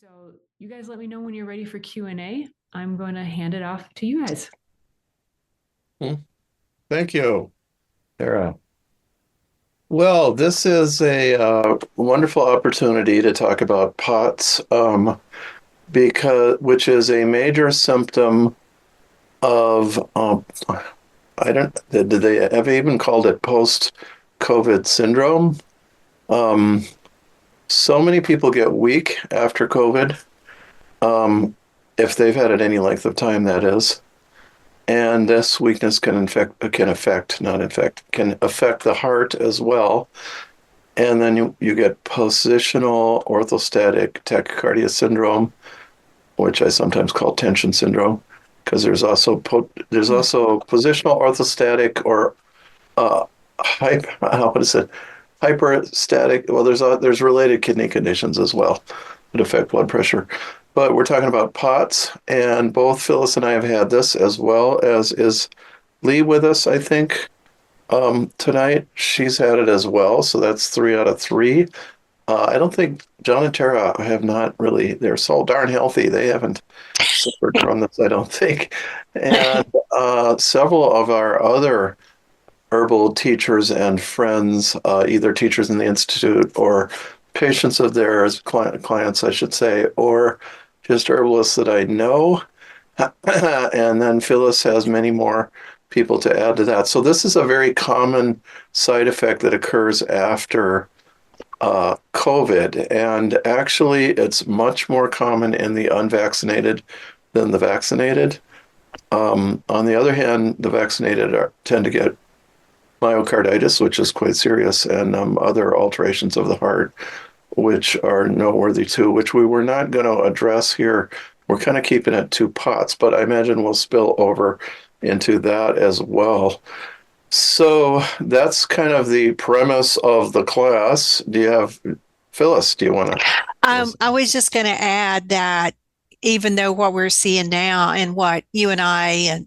So you guys let me know when you're ready for Q&A. I'm going to hand it off to you guys. Thank you, Sarah. Well, this is a wonderful opportunity to talk about POTS, which is a major symptom of I don't did they have even called it post-COVID syndrome? Um, so many people get weak after COVID, um, if they've had it any length of time, that is. And this weakness can affect the heart as well. And then you get positional orthostatic tachycardia syndrome, which I sometimes call tension syndrome, because there's Hmm. also positional orthostatic or hyper, what is it? Hyperstatic. Well, there's related kidney conditions as well that affect blood pressure. But we're talking about POTS, and both Phyllis and I have had this, as well as is Lee with us, I think, tonight. She's had it as well, so that's 3 out of 3. I don't think John and Tara have not really, they're so darn healthy. They haven't suffered from this, I don't think. And several of our other herbal teachers and friends, either teachers in the Institute or patients of theirs, clients, I should say, or just herbalists that I know. And then Phyllis has many more people to add to that. So this is a very common side effect that occurs after COVID. And actually, it's much more common in the unvaccinated than the vaccinated. On the other hand, the vaccinated tend to get myocarditis, which is quite serious, and other alterations of the heart, which are noteworthy too, which we were not going to address here. We're kind of keeping it to POTS, but I imagine we'll spill over into that as well. So that's kind of the premise of the class. Phyllis, do you want to? I was just going to add that even though what we're seeing now and what you and I and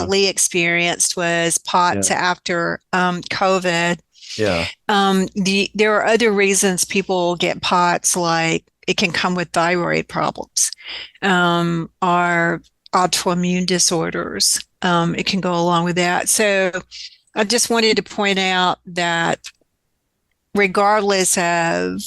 Yeah, Lee experienced was yeah, POTS after COVID, yeah, there are other reasons people get POTS, like it can come with thyroid problems, or autoimmune disorders. It can go along with that. So I just wanted to point out that regardless of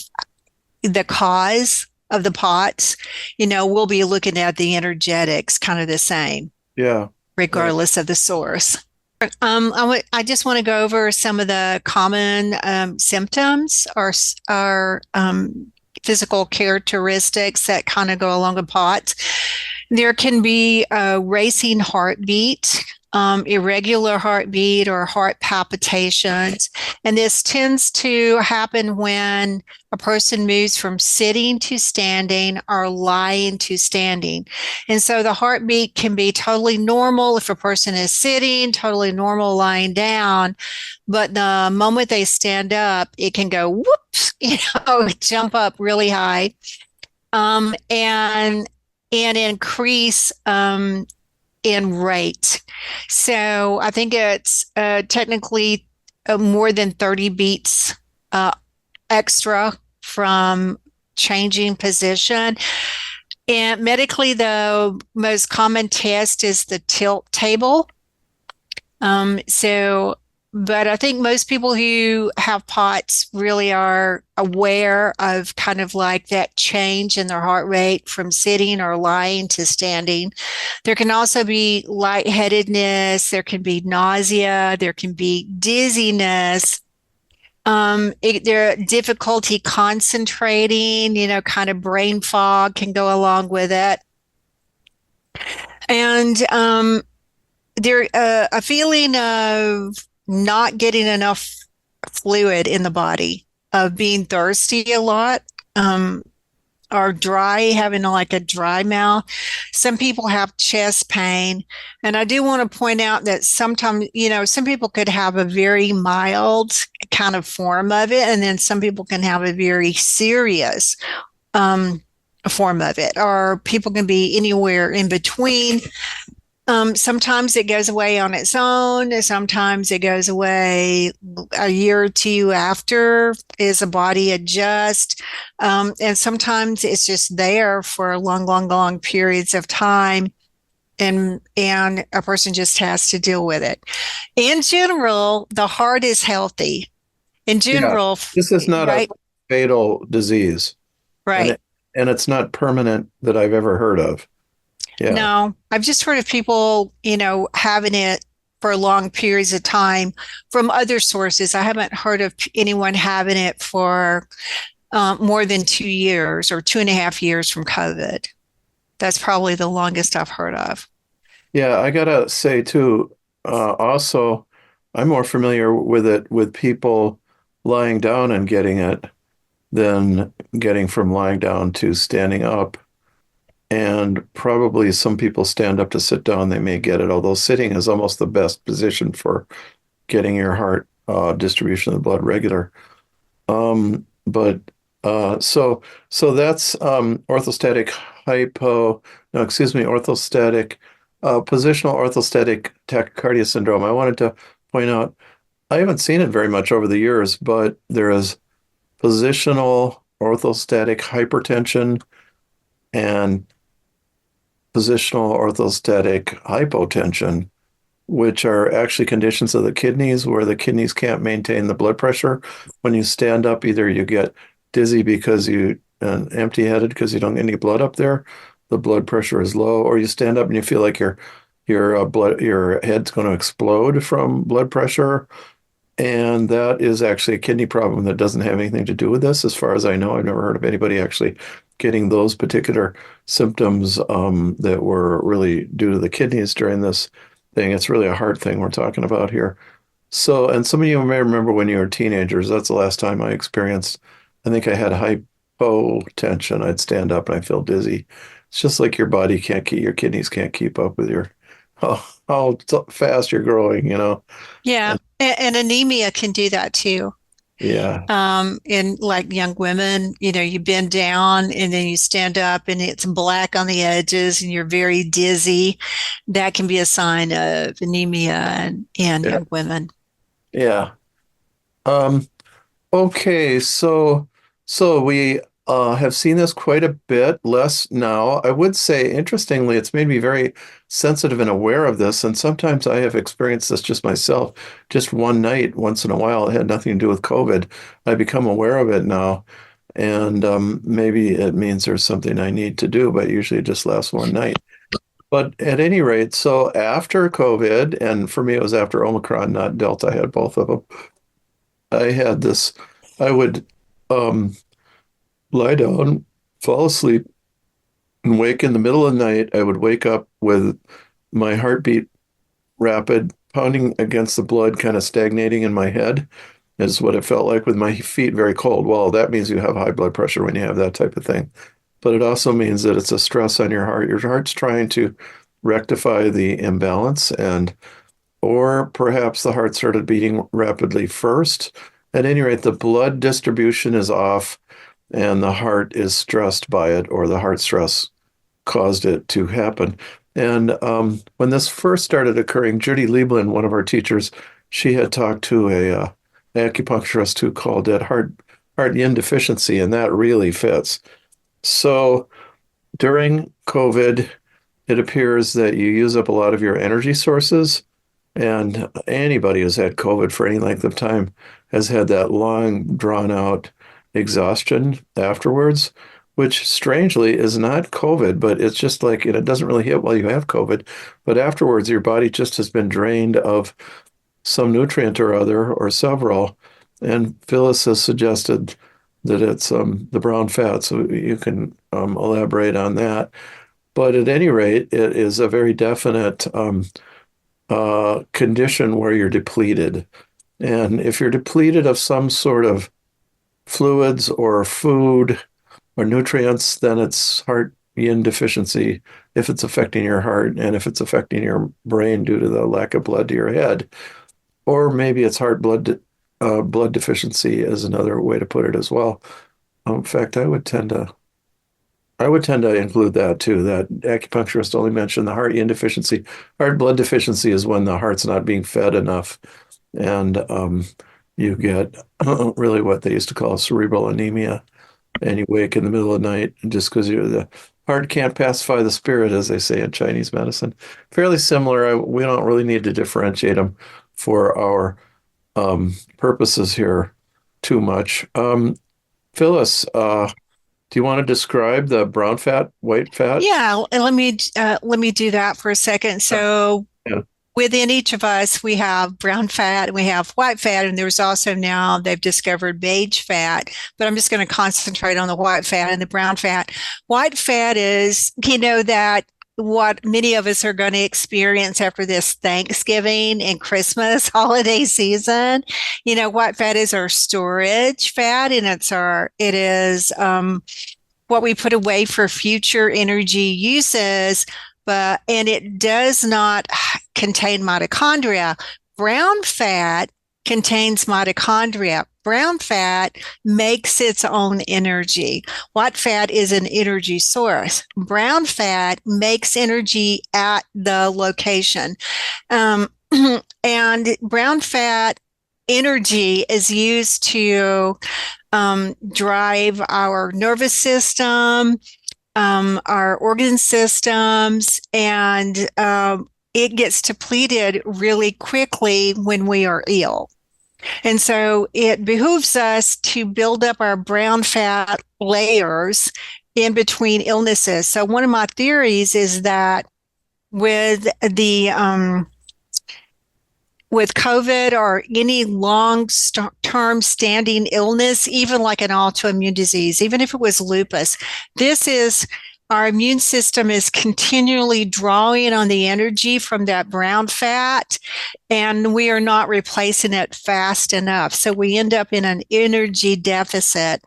the cause of the POTS, we'll be looking at the energetics kind of the same, yeah, right. regardless of the source. I just want to go over some of the common symptoms or physical characteristics that kind of go along with POTS. There can be a racing heartbeat, irregular heartbeat, or heart palpitations. And this tends to happen when a person moves from sitting to standing or lying to standing. And so the heartbeat can be totally normal if a person is sitting, totally normal lying down. But the moment they stand up, it can go whoops, jump up really high, and increase in rate. So I think it's technically more than 30 beats uh, extra from changing position. And medically, the most common test is the tilt table. So, but I think most people who have POTS really are aware of kind of like that change in their heart rate from sitting or lying to standing. There can also be lightheadedness, there can be nausea, there can be dizziness. There difficulty concentrating, kind of brain fog can go along with it. And there a feeling of not getting enough fluid in the body, of being thirsty a lot, or dry, having like a dry mouth. Some people have chest pain. And I do want to point out that sometimes, some people could have a very mild kind of form of it, and then some people can have a very serious form of it, or people can be anywhere in between. Sometimes it goes away on its own. Sometimes it goes away a year or two after as the body adjusts. And sometimes it's just there for long, long, long periods of time. And a person just has to deal with it. In general, the heart is healthy. In Yeah. general, This is not a right? fatal disease, and Right. it's not permanent that I've ever heard of. Yeah. No, I've just heard of people, having it for long periods of time from other sources. I haven't heard of anyone having it for more than 2 years or 2.5 years from COVID. That's probably the longest I've heard of. Yeah, I gotta say too, also, I'm more familiar with it with people lying down and getting it than getting from lying down to standing up. And probably some people stand up to sit down, they may get it, although sitting is almost the best position for getting your heart distribution of the blood regular. But so that's orthostatic hypo, no, excuse me, positional orthostatic tachycardia syndrome. I wanted to point out, I haven't seen it very much over the years, but there is positional orthostatic hypertension and positional orthostatic hypotension, which are actually conditions of the kidneys where the kidneys can't maintain the blood pressure. When you stand up, either you get dizzy because you and empty-headed because you don't get any blood up there, the blood pressure is low, or you stand up and you feel like your head's going to explode from blood pressure. And that is actually a kidney problem that doesn't have anything to do with this. As far as I know, I've never heard of anybody actually getting those particular symptoms that were really due to the kidneys during this thing. It's really a heart thing we're talking about here. So, and some of you may remember when you were teenagers, that's the last time I experienced, I think I had hypotension. I'd stand up and I feel dizzy. It's just like your kidneys can't keep up with how fast you're growing. Yeah. And And anemia can do that too. yeah, In like young women, you bend down and then you stand up and it's black on the edges and you're very dizzy. That can be a sign of anemia in yeah, young women. yeah. Um, Okay, so we have seen this quite a bit, less now. I would say, interestingly, it's made me very sensitive and aware of this. And sometimes I have experienced this just myself, just one night, once in a while. It had nothing to do with COVID. I become aware of it now, and maybe it means there's something I need to do, but usually it just lasts one night. But at any rate, so after COVID, and for me it was after Omicron, not Delta. I had both of them. I had this, I would um, lie down, fall asleep, and wake in the middle of the night. I would wake up with my heartbeat rapid, pounding against the blood, kind of stagnating in my head, is what it felt like, with my feet very cold. Well, that means you have high blood pressure when you have that type of thing. But it also means that it's a stress on your heart. Your heart's trying to rectify the imbalance, or perhaps the heart started beating rapidly first. At any rate, the blood distribution is off and the heart is stressed by it, or the heart stress caused it to happen. And when this first started occurring, Judy Lieblin, one of our teachers, she had talked to a acupuncturist who called it heart yin deficiency, and that really fits. So during COVID, it appears that you use up a lot of your energy sources. And anybody who's had COVID for any length of time has had that long, drawn out exhaustion afterwards, which strangely is not COVID, but it's just like, it doesn't really hit while you have COVID. But afterwards, your body just has been drained of some nutrient or other, or several. And Phyllis has suggested that it's the brown fat. So you can elaborate on that. But at any rate, it is a very definite condition where you're depleted. And if you're depleted of some sort of fluids or food or nutrients, then it's heart yin deficiency if it's affecting your heart, and if it's affecting your brain due to the lack of blood to your head. Or maybe it's blood deficiency is another way to put it as well. In fact, I would tend to I would tend to include that too. That acupuncturist only mentioned the heart yin deficiency. Heart blood deficiency is when the heart's not being fed enough, and you get really what they used to call cerebral anemia, and you wake in the middle of the night just because the heart can't pacify the spirit, as they say in Chinese medicine. Fairly similar. We don't really need to differentiate them for our purposes here too much. Phyllis, do you want to describe the brown fat, white fat? Yeah, and let me do that for a second. So Yeah. within each of us, we have brown fat and we have white fat, and there's also now they've discovered beige fat, but I'm just going to concentrate on the white fat and the brown fat. White fat is, that what many of us are going to experience after this Thanksgiving and Christmas holiday season. White fat is our storage fat, and it is what we put away for future energy uses, and it does not contain mitochondria. Brown fat contains mitochondria. Brown fat makes its own energy. White fat is an energy source. Brown fat makes energy at the location. And brown fat energy is used to drive our nervous system, our organ systems, and it gets depleted really quickly when we are ill. And so it behooves us to build up our brown fat layers in between illnesses. So one of my theories is that with with COVID or any long-term standing illness, even like an autoimmune disease, even if it was lupus, our immune system is continually drawing on the energy from that brown fat, and we are not replacing it fast enough. So we end up in an energy deficit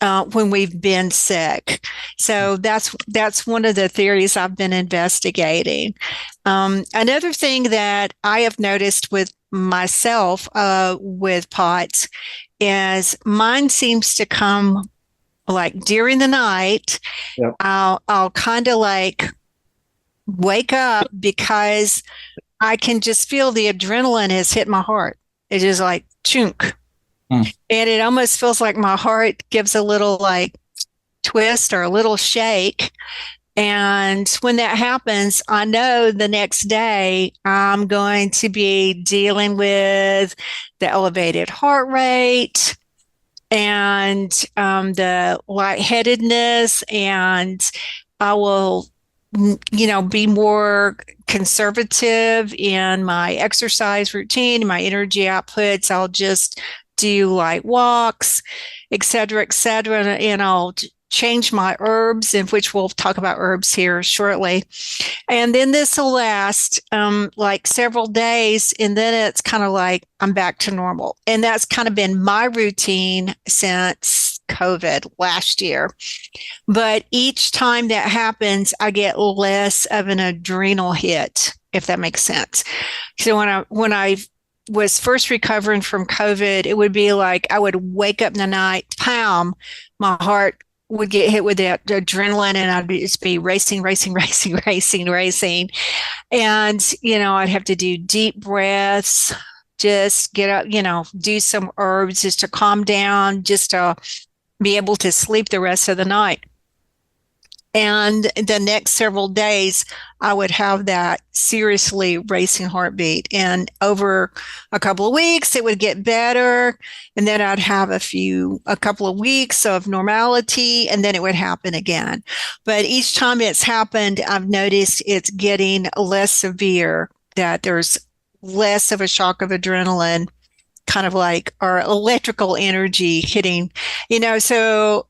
when we've been sick. So that's one of the theories I've been investigating. Another thing that I have noticed with myself with POTS is mine seems to come like during the night. Yep. I'll kind of like wake up because I can just feel the adrenaline has hit my heart. It's just like chunk. And it almost feels like my heart gives a little like twist or a little shake. And when that happens, I know the next day I'm going to be dealing with the elevated heart rate and the lightheadedness, and I will, be more conservative in my exercise routine, my energy outputs. I'll just do light walks, et cetera, and I'll change my herbs, in which we'll talk about herbs here shortly. And then this will last like several days, and then it's kind of like I'm back to normal. And that's kind of been my routine since COVID last year. But each time that happens, I get less of an adrenal hit, if that makes sense. So when I was first recovering from COVID, it would be like I would wake up in the night, pound, my heart would get hit with that adrenaline, and I'd just be racing. And, I'd have to do deep breaths, just get up, do some herbs just to calm down, just to be able to sleep the rest of the night. And the next several days, I would have that seriously racing heartbeat. And over a couple of weeks, it would get better. And then I'd have a couple of weeks of normality, and then it would happen again. But each time it's happened, I've noticed it's getting less severe, that there's less of a shock of adrenaline, kind of like our electrical energy hitting, so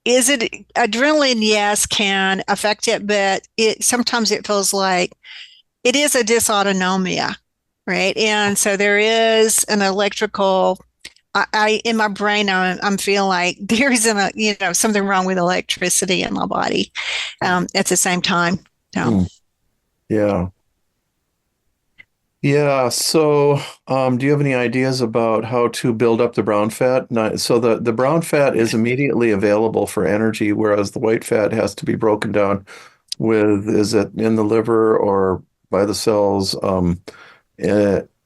is it adrenaline? Yes, can affect it, but sometimes it feels like it is a dysautonomia, right? And so there is an electrical. I in my brain, I'm feeling like there isn't something wrong with electricity in my body at the same time. So. Yeah. Yeah. So, do you have any ideas about how to build up the brown fat? So the brown fat is immediately available for energy, whereas the white fat has to be broken down with, is it in the liver or by the cells?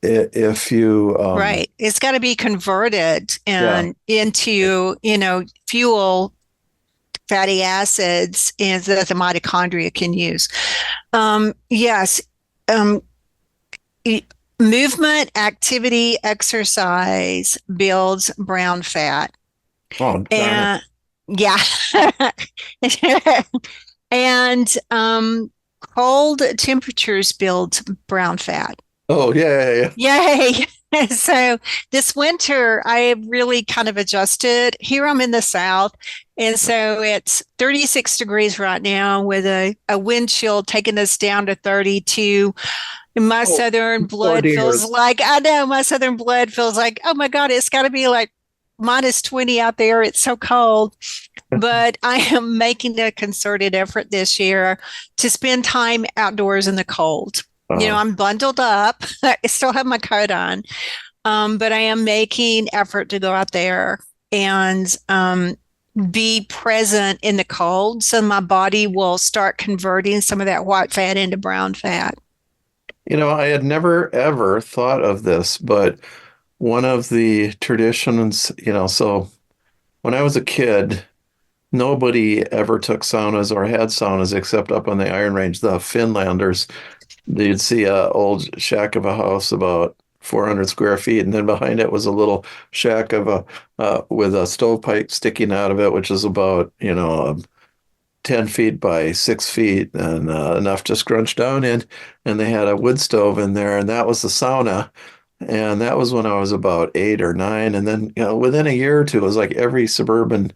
If you, Right. It's got to be converted yeah. and into, fuel, fatty acids, and that the mitochondria can use. Yes. Um, e- Movement, activity, exercise builds brown fat. Oh, darn it. And yeah. And cold temperatures build brown fat. Oh, yeah, yeah, Yay. So this winter, I really kind of adjusted. Here I'm in the South. And so it's 36 degrees right now with a wind chill taking us down to 32. And my Oh, Southern oh blood dear. feels like, I know my Southern blood feels like, oh my God, it's got to be like minus 20 out there. It's so cold. But I am making a concerted effort this year to spend time outdoors in the cold. Uh, I'm bundled up. I still have my coat on, but I am making effort to go out there and be present in the cold, so my body will start converting some of that white fat into brown fat. I had never ever thought of this, but one of the traditions, so when I was a kid, nobody ever took saunas or had saunas except up on the Iron Range. The Finlanders, you'd see a old shack of a house about 400 square feet, and then behind it was a little shack of a with a stovepipe sticking out of it, which is about 10 feet by 6 feet and enough to scrunch down in. And they had a wood stove in there, and that was the sauna. And that was when I was about 8 or 9. And then, within a year or two, it was like every suburban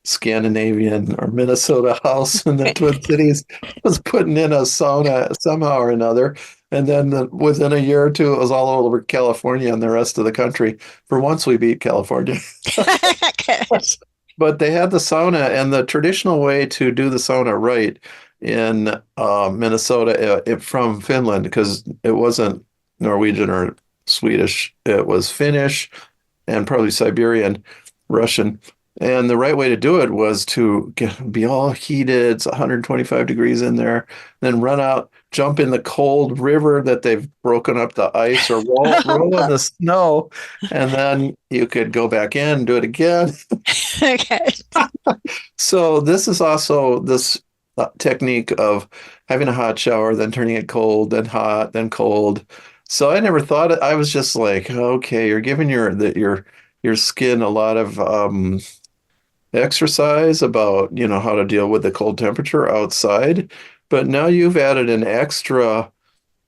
Scandinavian or Minnesota house in the Twin Cities was putting in a sauna somehow or another. And then within a year or two, it was all over California and the rest of the country. For once, we beat California. But they had the sauna, and the traditional way to do the sauna right in Minnesota from Finland, because it wasn't Norwegian or Swedish, it was Finnish and probably Siberian, Russian. And the right way to do it was to be all heated, it's 125 degrees in there, then run out, jump in the cold river that they've broken up the ice or roll in the snow, and then you could go back in, do it again. Okay. So this is also this technique of having a hot shower, then turning it cold, then hot, then cold. So I never thought it. I was just like, okay, you're giving your skin a lot of exercise about, how to deal with the cold temperature outside. But now you've added an extra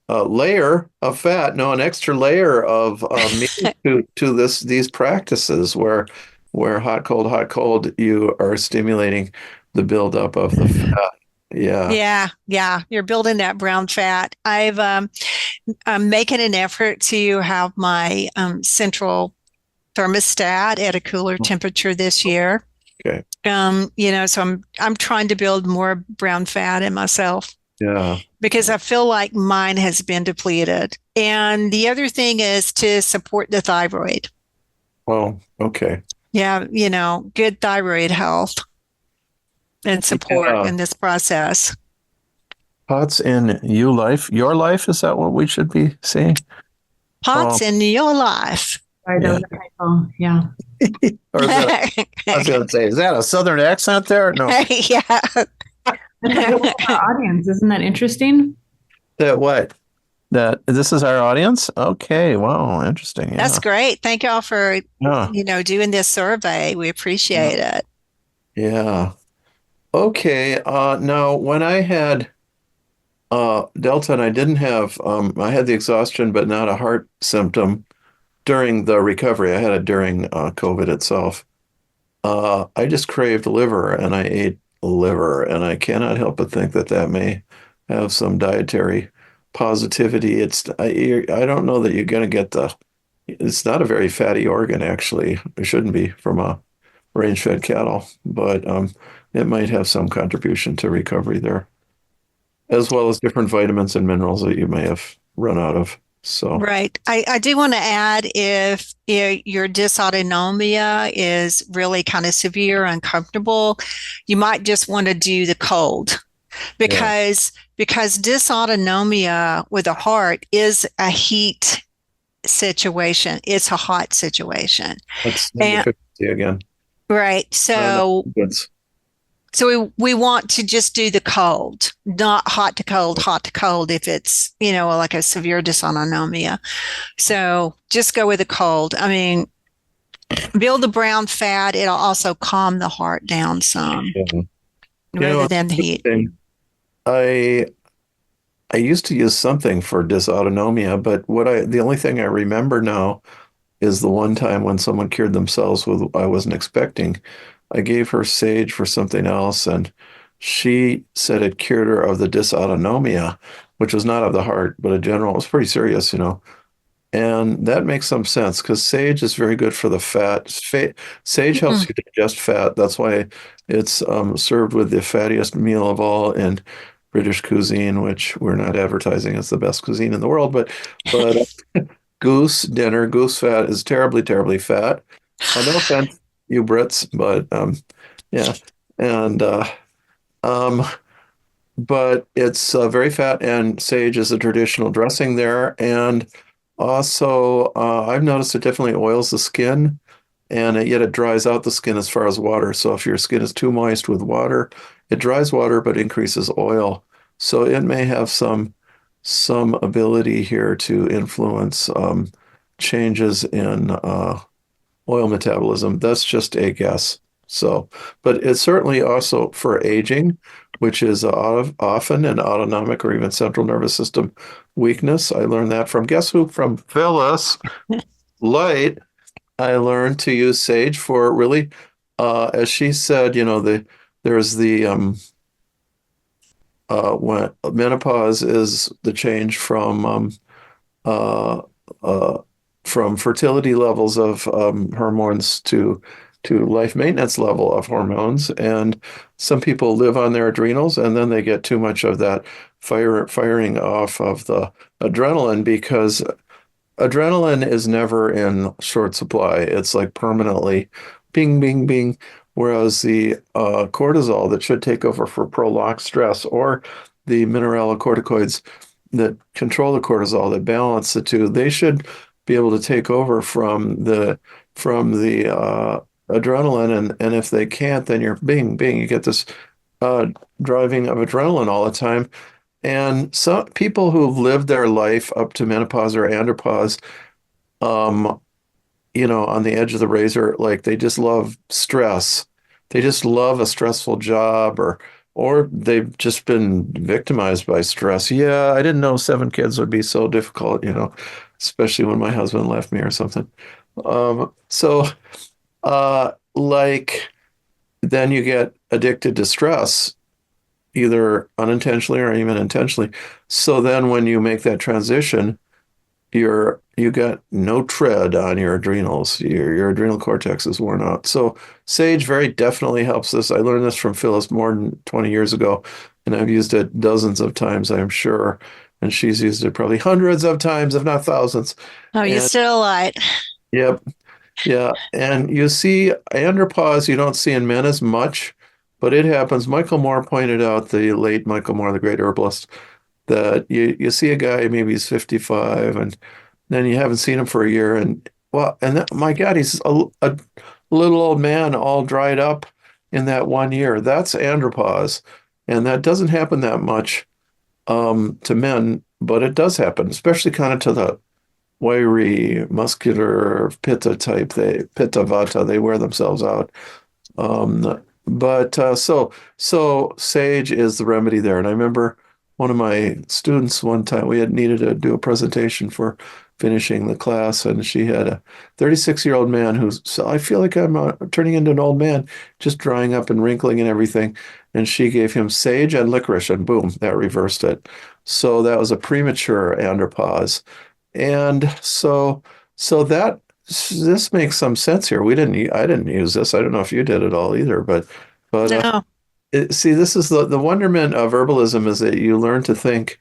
layer of fat, no, an extra layer of meat to these practices where hot, cold, you are stimulating the buildup of the fat. Yeah. Yeah, yeah, you're building that brown fat. I'm making an effort to have my central thermostat at a cooler temperature this year. Okay. So I'm trying to build more brown fat in myself Yeah. because I feel like mine has been depleted. And the other thing is to support the thyroid. Well, okay. Yeah, good thyroid health and support Yeah. in this process. Pots in your life, is that what we should be saying? Oh, Pots in your life. Sorry, that yeah. was a typo. Yeah. Or is that, I was going to say, is that a Southern accent there? No. Yeah. Our audience, isn't that interesting? That what? That this is our audience? Okay. Wow. Interesting. Yeah. That's great. Thank y'all for, Yeah. doing this survey. We appreciate it. Yeah. Okay. Now when I had Delta and I didn't have I had the exhaustion but not a heart symptom during the recovery. I had it during COVID itself. I just craved liver and I ate liver, and I cannot help but think that that may have some dietary positivity. I don't know that you're going to get it's not a very fatty organ, actually. It shouldn't be from a range-fed cattle, but it might have some contribution to recovery there, as well as different vitamins and minerals that you may have run out of. So, Right. I do want to add if your dysautonomia is really kind of severe, uncomfortable, you might just want to do the cold yeah, because dysautonomia with the heart is a heat situation. It's a hot situation. that's the And deficiency again. right. No, So goods. so we want to just do the cold, not hot to cold if it's, like a severe dysautonomia. So just go with the cold. I mean, build the brown fat. It'll also calm the heart down some Yeah. rather than the It's heat. interesting. I I used to use something for dysautonomia, but the only thing I remember now is the one time when someone cured themselves with I wasn't expecting. I gave her sage for something else, and she said it cured her of the dysautonomia, which was not of the heart, but a general. It was pretty serious, you know. And that makes some sense because sage is very good for the fat. Sage helps Mm. you digest fat. That's why it's served with the fattiest meal of all in British cuisine, which we're not advertising as the best cuisine in the world, but goose dinner, goose fat is terribly, terribly fat. No offense, you Brits, but yeah, and um, but it's very fat, and sage is a traditional dressing there. And also, I've noticed it definitely oils the skin, and yet it dries out the skin as far as water. So if your skin is too moist with water, it dries water but increases oil. So it may have some ability here to influence changes in oil metabolism. That's just a guess. So, but it's certainly also for aging, which is often an autonomic or even central nervous system weakness. I learned that from guess who? From Phyllis Light. I learned to use sage for really, as she said, there's the when menopause is the change uh, uh, from fertility levels of hormones to life maintenance level of hormones. And some people live on their adrenals, and then they get too much of that firing off of the adrenaline because adrenaline is never in short supply. It's like permanently bing, bing, bing. Whereas the cortisol that should take over for prolonged stress or the mineralocorticoids that control the cortisol, that balance the two, they should be able to take over from the adrenaline. And if they can't, then you're bing, bing. You get this uh, driving of adrenaline all the time. And some people who've lived their life up to menopause or andropause, um, on the edge of the razor, like they just love stress. They just love a stressful job or they've just been victimized by stress. Yeah, I didn't know 7 kids would be so difficult, especially when my husband left me or something. Like then you get addicted to stress either unintentionally or even intentionally. So then when you make that transition, you got no tread on your adrenals. Your adrenal cortex is worn out. So sage very definitely helps this. I learned this from Phyllis more than 20 years ago, and I've used it dozens of times, I'm sure. And she's used it probably hundreds of times, if not thousands. Oh, you're And still alive. yep, yeah. And you see andropause you don't see in men as much, but it happens. Michael Moore pointed out, the late Michael Moore, the great herbalist, that you see a guy, maybe he's 55, and then you haven't seen him for a year, and well, and that, my God, he's a little old man, all dried up in that one year. That's andropause, and that doesn't happen that much to men, but it does happen, especially kind of to the wiry, muscular pitta type. Pitta vata, they wear themselves out. But so sage is the remedy there. And I remember one of my students one time, we had needed to do a presentation for finishing the class, and she had a 36-year-old man who's, so I feel like I'm turning into an old man, just drying up and wrinkling and everything. And she gave him sage and licorice, and boom, that reversed it. So that was a premature andropause. And so that this makes some sense here. I didn't use this. I don't know if you did at all either, but No. see, this is the wonderment of herbalism is that you learn to think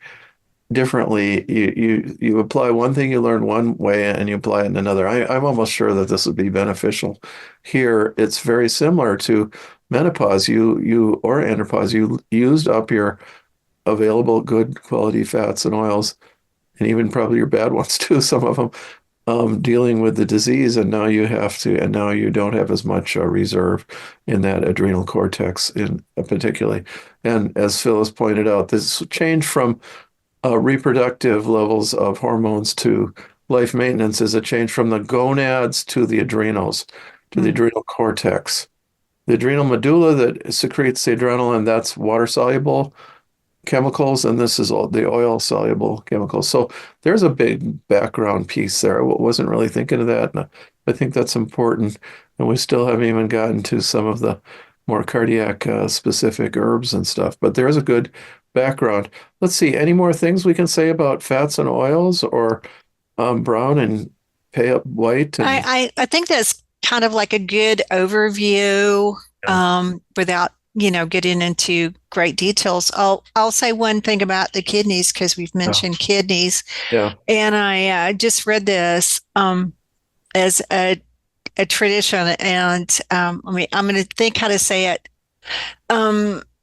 differently. You apply one thing you learn one way and you apply it in another. I'm almost sure that this would be beneficial. Here, it's very similar to menopause. You or andropause, you used up your available good quality fats and oils, and even probably your bad ones too, some of them, dealing with the disease, and now you don't have as much reserve in that adrenal cortex in particularly. And as Phyllis pointed out, this change from reproductive levels of hormones to life maintenance is a change from the gonads to the adrenals, to the adrenal cortex. The adrenal medulla that secretes the adrenaline, that's water soluble chemicals, and this is all the oil soluble chemicals. So there's a big background piece there. I wasn't really thinking of that, and I think that's important. And we still haven't even gotten to some of the more cardiac specific herbs and stuff, but there's a good background. Let's see, any more things we can say about fats and oils, or brown and pale white? And I think that's kind of like a good overview, without, getting into great details. I'll say one thing about the kidneys because we've mentioned kidneys. Yeah. And I just read this as a tradition, and I'm going to think how to say it.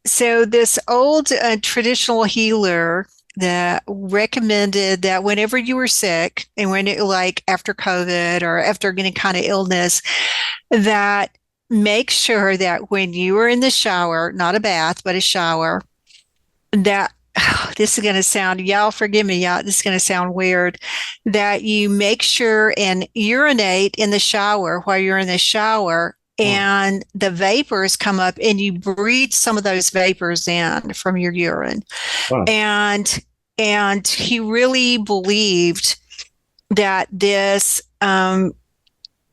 So this old traditional healer that recommended that whenever you were sick and when it, like after COVID or after any kind of illness, that make sure that when you are in the shower, not a bath, but a shower, that this is going to sound, y'all forgive me, y'all, this is going to sound weird, that you make sure and urinate in the shower while you're in the shower, and the vapors come up and you breathe some of those vapors in from your urine. Wow. And he really believed that this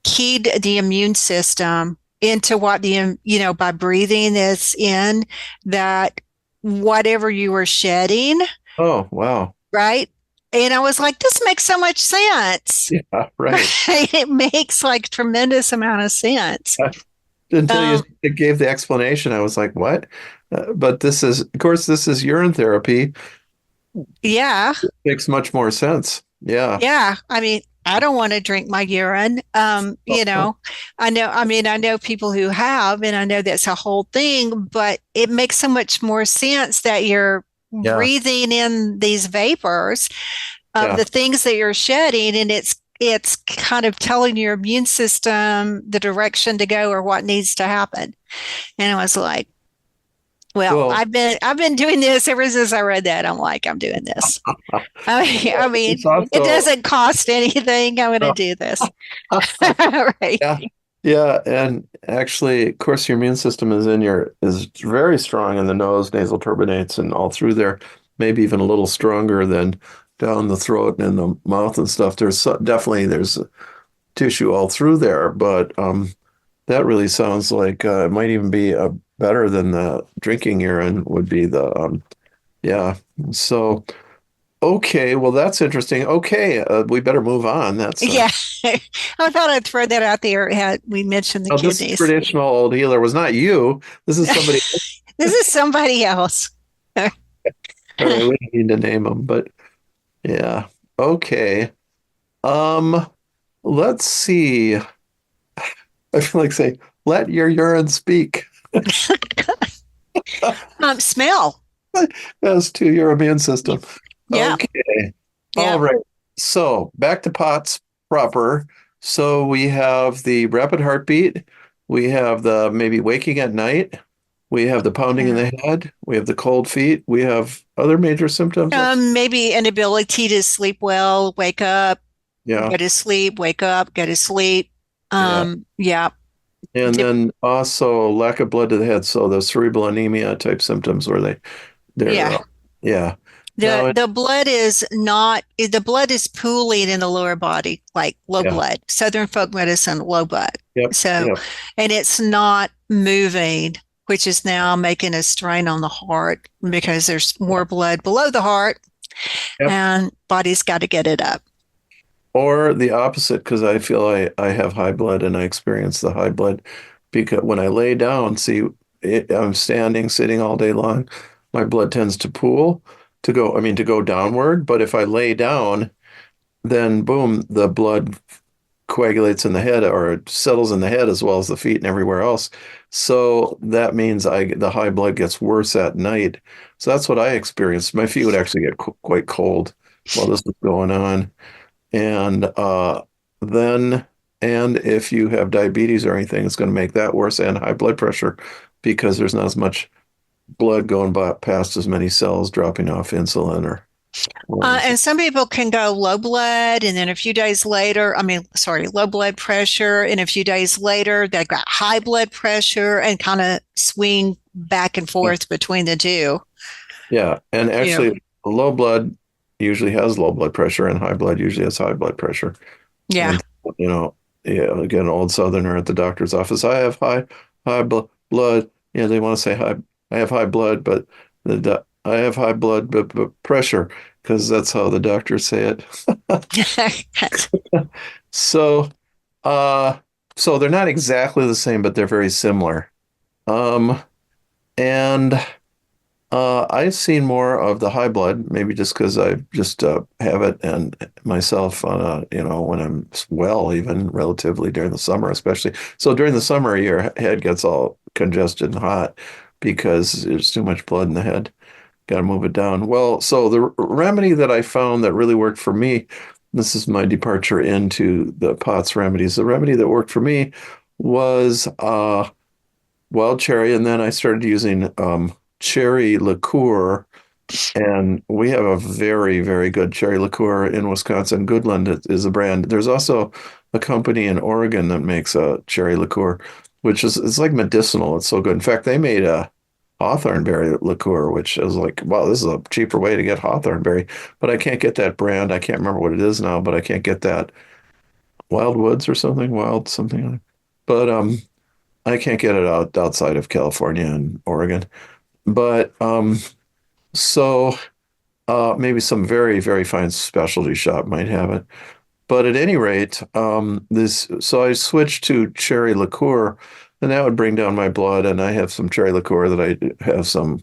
keyed the immune system into what by breathing this in, that whatever you were shedding. Oh, wow. Right. And I was like, this makes so much sense. Yeah, right. It makes like tremendous amount of sense. Until you gave the explanation, I was like, what? But this is urine therapy. Yeah. It makes much more sense. Yeah. Yeah. I mean, I don't want to drink my urine. I know people who have, and I know that's a whole thing, but it makes so much more sense that you're breathing in these vapors of the things that you're shedding, and it's kind of telling your immune system the direction to go or what needs to happen. And I was like, well, I've been doing this ever since I read that. I'm like, I'm doing this. I mean, it doesn't cost anything. I'm going to do this. Right. Yeah. Yeah. And actually, of course, your immune system is very strong in the nose, nasal turbinates, and all through there, maybe even a little stronger than down the throat and in the mouth and stuff. There's tissue all through there, but that really sounds like it might even be better than the drinking urine would be the So, okay, well, that's interesting. Okay, we better move on. That's I thought I'd throw that out there. We mentioned the kidneys. This traditional old healer was not you. This is somebody else. This is somebody else. We don't need to name them, but yeah. Okay. Let's see. I feel like saying, let your urine speak. Smell. As to your immune system. Yeah. Okay. Yeah. All right. So back to POTS proper. So we have the rapid heartbeat. We have the maybe waking at night. We have the pounding in the head. We have the cold feet. We have other major symptoms. Maybe inability to sleep well, wake up, go to sleep, wake up, go to sleep. And then also lack of blood to the head. So the cerebral anemia type symptoms where the blood is pooling in the lower body, like low blood. Southern folk medicine, low blood. And it's not moving, which is now making a strain on the heart because there's more blood below the heart and body's got to get it up. Or the opposite, because I feel I have high blood and I experience the high blood because when I lay down, I'm sitting all day long, my blood tends to pool. to go downward. But if I lay down, then boom, the blood coagulates in the head or it settles in the head as well as the feet and everywhere else. So that means the high blood gets worse at night. So that's what I experienced. My feet would actually get quite cold while this was going on. And then, and if you have diabetes or anything, it's going to make that worse and high blood pressure because there's not as much blood going by, past as many cells dropping off insulin or And some people can go low blood, and then a few days later, low blood pressure, and a few days later, they've got high blood pressure and kind of swing back and forth between the two. yeah. And You know, actually, low blood usually has low blood pressure, and high blood usually has high blood pressure. yeah. And yeah, again, old Southerner at the doctor's office. I have high blood. Yeah, they want to say high. I have high blood, but I have high blood but pressure because that's how the doctors say it. So, uh, so they're not exactly the same, but they're very similar. Um, and I've seen more of the high blood, maybe just because I just have it and myself on when I'm well, even relatively during the summer, especially. So during the summer, your head gets all congested and hot because there's too much blood in the head. Got to move it down. Well, so the remedy that I found that really worked for me, this is my departure into the Potts remedies. The remedy that worked for me was wild cherry, and then I started using cherry liqueur, and we have a very, very good cherry liqueur in Wisconsin. Goodland is a brand. There's also a company in Oregon that makes a cherry liqueur, which is it's like medicinal. It's so good. In fact, they made a hawthornberry liqueur, which is like, wow, this is a cheaper way to get hawthornberry. But I can't get that brand. I can't remember what it is now, but I can't get that Wild Woods or something, wild something. But I can't get it outside of California and Oregon. But so maybe some very, very fine specialty shop might have it. But at any rate, so I switched to cherry liqueur, and that would bring down my blood. And I have some cherry liqueur that I have some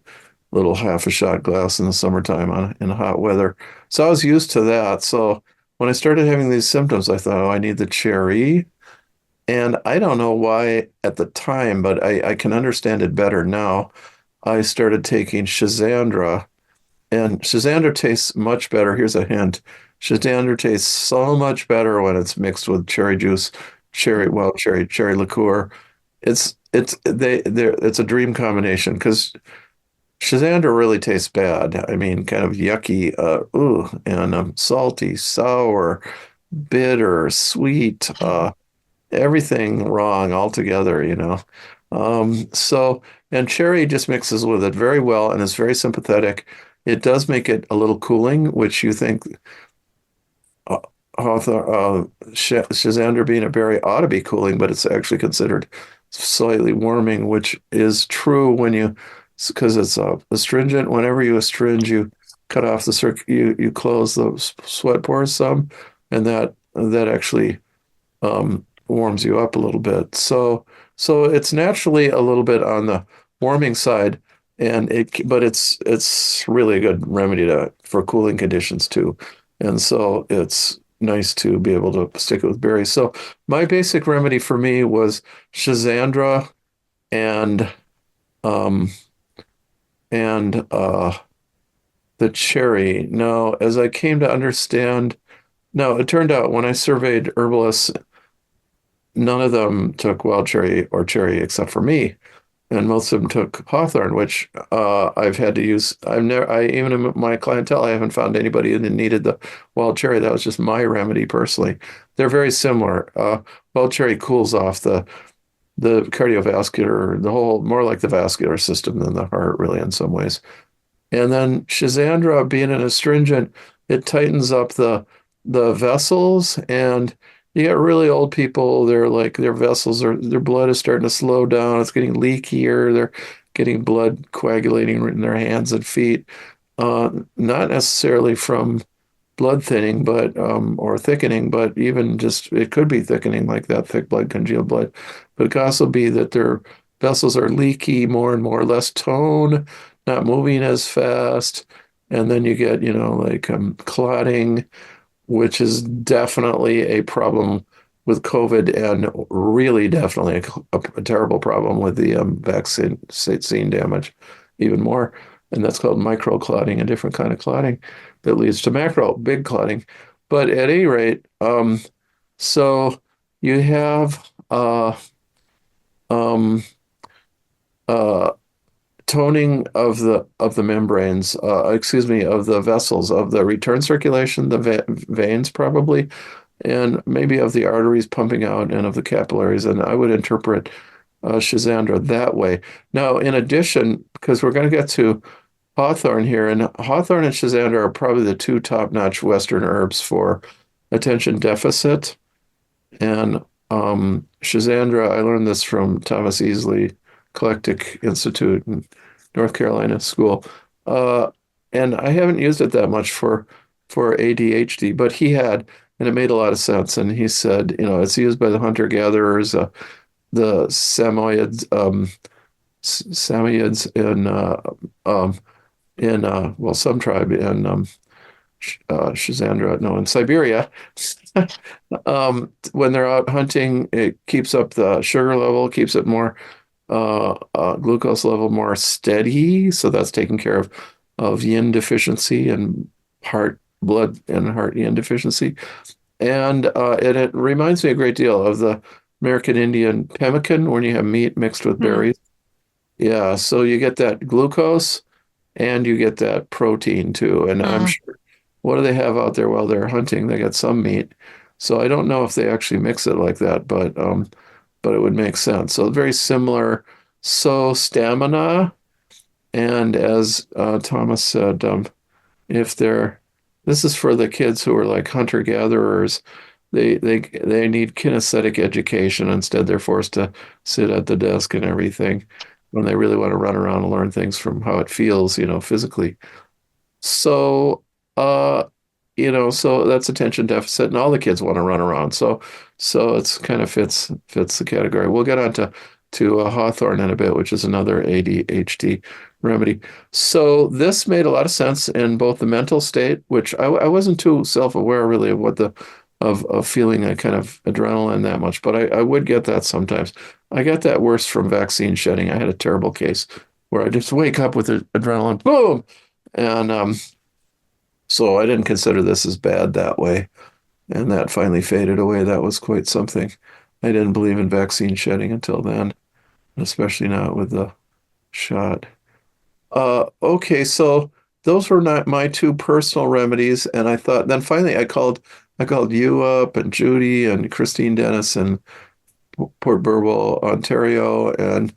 little half a shot glass in the summertime in hot weather. So I was used to that. So when I started having these symptoms, I thought, oh, I need the cherry. And I don't know why at the time, but I can understand it better now. I started taking Shazandra, and Shazandra tastes much better. Here's a hint. Shazandra tastes so much better when it's mixed with cherry juice, cherry liqueur. It's a dream combination because Shazandra really tastes bad. I mean, kind of yucky, and salty, sour, bitter, sweet, everything wrong altogether. And cherry just mixes with it very well and is very sympathetic. It does make it a little cooling, which you think Shazandra being a berry ought to be cooling, but it's actually considered slightly warming, which is true because it's astringent. Whenever you astringe, you cut off you close the sweat pores some, and that actually warms you up a little bit. So it's naturally a little bit on the warming side, but it's really a good remedy for cooling conditions too. And so it's nice to be able to stick it with berries. So my basic remedy for me was Shazandra and um and the cherry. Now, as I came to understand, no, it turned out when I surveyed herbalists, none of them took wild cherry or cherry except for me, and most of them took hawthorn, which I've had to use. Even in my clientele, I haven't found anybody that needed the wild cherry. That was just my remedy personally. They're very similar. Wild cherry cools off the cardiovascular, more like the vascular system than the heart, really, in some ways. And then Shazandra, being an astringent, it tightens up the vessels, and you get really old people. They're like their blood is starting to slow down. It's getting leakier. They're getting blood coagulating in their hands and feet. Not necessarily from blood thinning, but or thickening, but even just it could be thickening like that thick blood, congealed blood. But it could also be that their vessels are leaky more and more, less tone, not moving as fast. And then you get, like clotting, which is definitely a problem with COVID and really definitely a terrible problem with the vaccine damage, even more. And that's called microclotting, a different kind of clotting that leads to big clotting. But at any rate, so you have um, uh, toning of the membranes, excuse me, of the vessels, of the return circulation, the veins probably, and maybe of the arteries pumping out and of the capillaries. And I would interpret Schisandra that way. Now, in addition, because we're going to get to hawthorn here, and hawthorn and Schisandra are probably the two top-notch Western herbs for attention deficit. And Schisandra, I learned this from Thomas Easley Eclectic Institute in North Carolina School. And I haven't used it that much for ADHD, but he had, and it made a lot of sense. And he said, it's used by the hunter-gatherers, the Samoyeds in some tribe in Schisandra, no, in Siberia. When they're out hunting, it keeps up the sugar level, keeps it more glucose level more steady. So that's taking care of yin deficiency and blood and heart yin deficiency. And it reminds me a great deal of the American Indian pemmican when you have meat mixed with berries. Yeah, so you get that glucose and you get that protein too. And I'm sure, what do they have out there while they're hunting? They got some meat. So I don't know if they actually mix it like that, but it would make sense. So very similar. So stamina, and as Thomas said, this is for the kids who are like hunter gatherers. They need kinesthetic education. Instead, they're forced to sit at the desk and everything when they really want to run around and learn things from how it feels, physically. So, so that's attention deficit, and all the kids want to run around. So it's kind of fits the category. We'll get on to hawthorn in a bit, which is another ADHD remedy. So this made a lot of sense in both the mental state, which I wasn't too self-aware really of what of feeling a kind of adrenaline that much, but I would get that sometimes. I got that worse from vaccine shedding. I had a terrible case where I just wake up with adrenaline, boom, and so I didn't consider this as bad that way, and that finally faded away. That was quite something. I didn't believe in vaccine shedding until then, especially not with the shot. Okay, so those were not my two personal remedies, and I thought then finally I called you up and Judy and Christine Dennis in Port Burwell, Ontario, and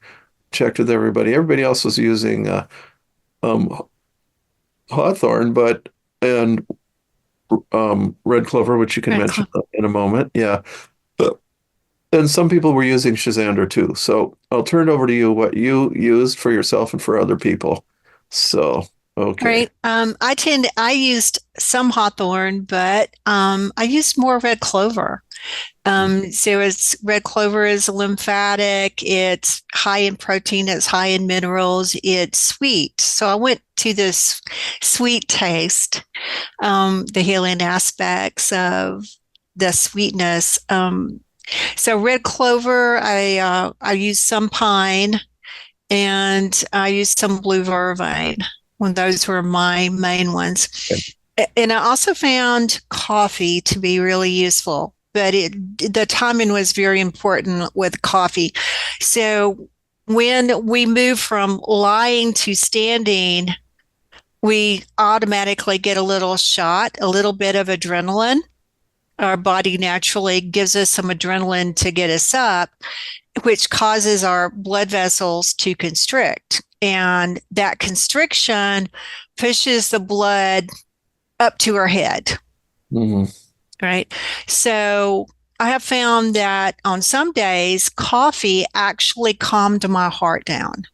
checked with everybody. Everybody else was using hawthorn, and red clover, which you can mention in a moment. Yeah. And some people were using Schisandra too. So I'll turn it over to you what you used for yourself and for other people. So, okay. Right. I used some hawthorn, but I used more red clover. So red clover is lymphatic, it's high in protein, it's high in minerals, it's sweet. So I went to this sweet taste, the healing aspects of the sweetness. So red clover, I used some pine and I used some blue vervain. When those were my main ones. And I also found coffee to be really useful, but the timing was very important with coffee. So when we move from lying to standing, we automatically get a little shot, a little bit of adrenaline. Our body naturally gives us some adrenaline to get us up, which causes our blood vessels to constrict. And that constriction pushes the blood up to our head. Mm-hmm. Right. So I have found that on some days, coffee actually calmed my heart down.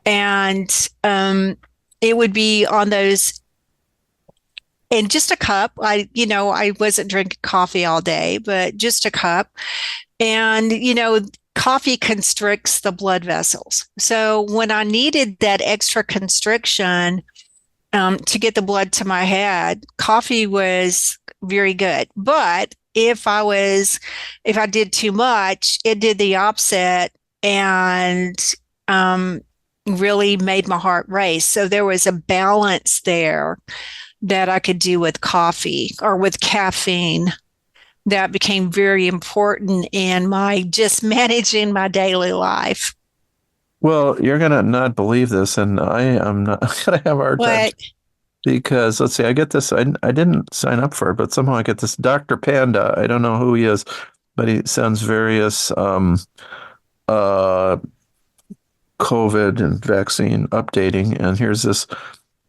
And it would be on those, in just a cup. I wasn't drinking coffee all day, but just a cup. And, coffee constricts the blood vessels. So when I needed that extra constriction, to get the blood to my head, coffee was very good. But if I did too much, it did the opposite and um, really made my heart race. So there was a balance there that I could do with coffee or with caffeine that became very important in my just managing my daily life. Well, you're gonna not believe this, and I am not gonna have a hard time What? because let's see, I get this. I didn't sign up for it, but somehow I get this Dr. Panda. I don't know who he is, but he sends various uh COVID and vaccine updating, and here's this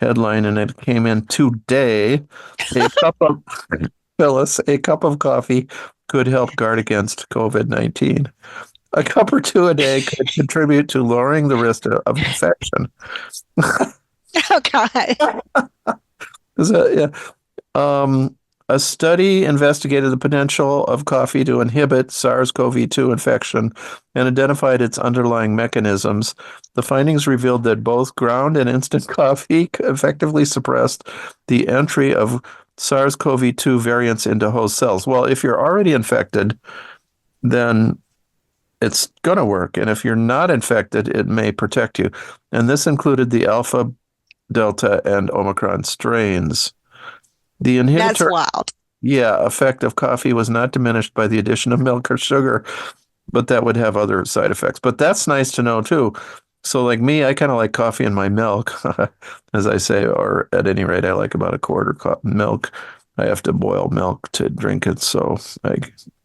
headline, and it came in today. A cup of Phyllis, a cup of coffee could help guard against COVID-19. A cup or two a day could contribute to lowering the risk of infection. Oh, God. Is that, yeah. A study investigated the potential of coffee to inhibit SARS-CoV-2 infection and identified its underlying mechanisms. The findings revealed that both ground and instant coffee effectively suppressed the entry of SARS-CoV-2 variants into host cells. Well, if you're already infected, then it's going to work. And if you're not infected, it may protect you. And this included the Alpha, Delta, and Omicron strains. The That's inhibitor, wild. effect of coffee was not diminished by the addition of milk or sugar, but that would have other side effects. But that's nice to know too. So like me, I kind of like coffee in my milk, as I say, or at any rate, I like about a quarter cup milk. I have to boil milk to drink it, so I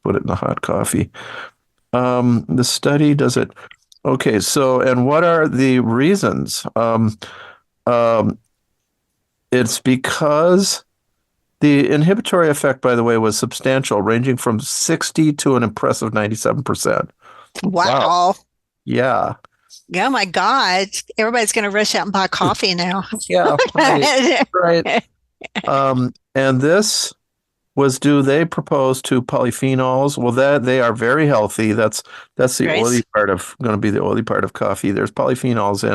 put it in the hot coffee. The study does it. Okay, so, and what are the reasons? It's because the inhibitory effect, by the way, was substantial, ranging from 60 to an impressive 97%. Wow. Wow. Yeah. Oh my God. Everybody's going to rush out and buy coffee now. Yeah. Right. Right. And this was due, they proposed to polyphenols. Well, that they are very healthy. That's the Grace? oily part of going to be the oily part of coffee. There's polyphenols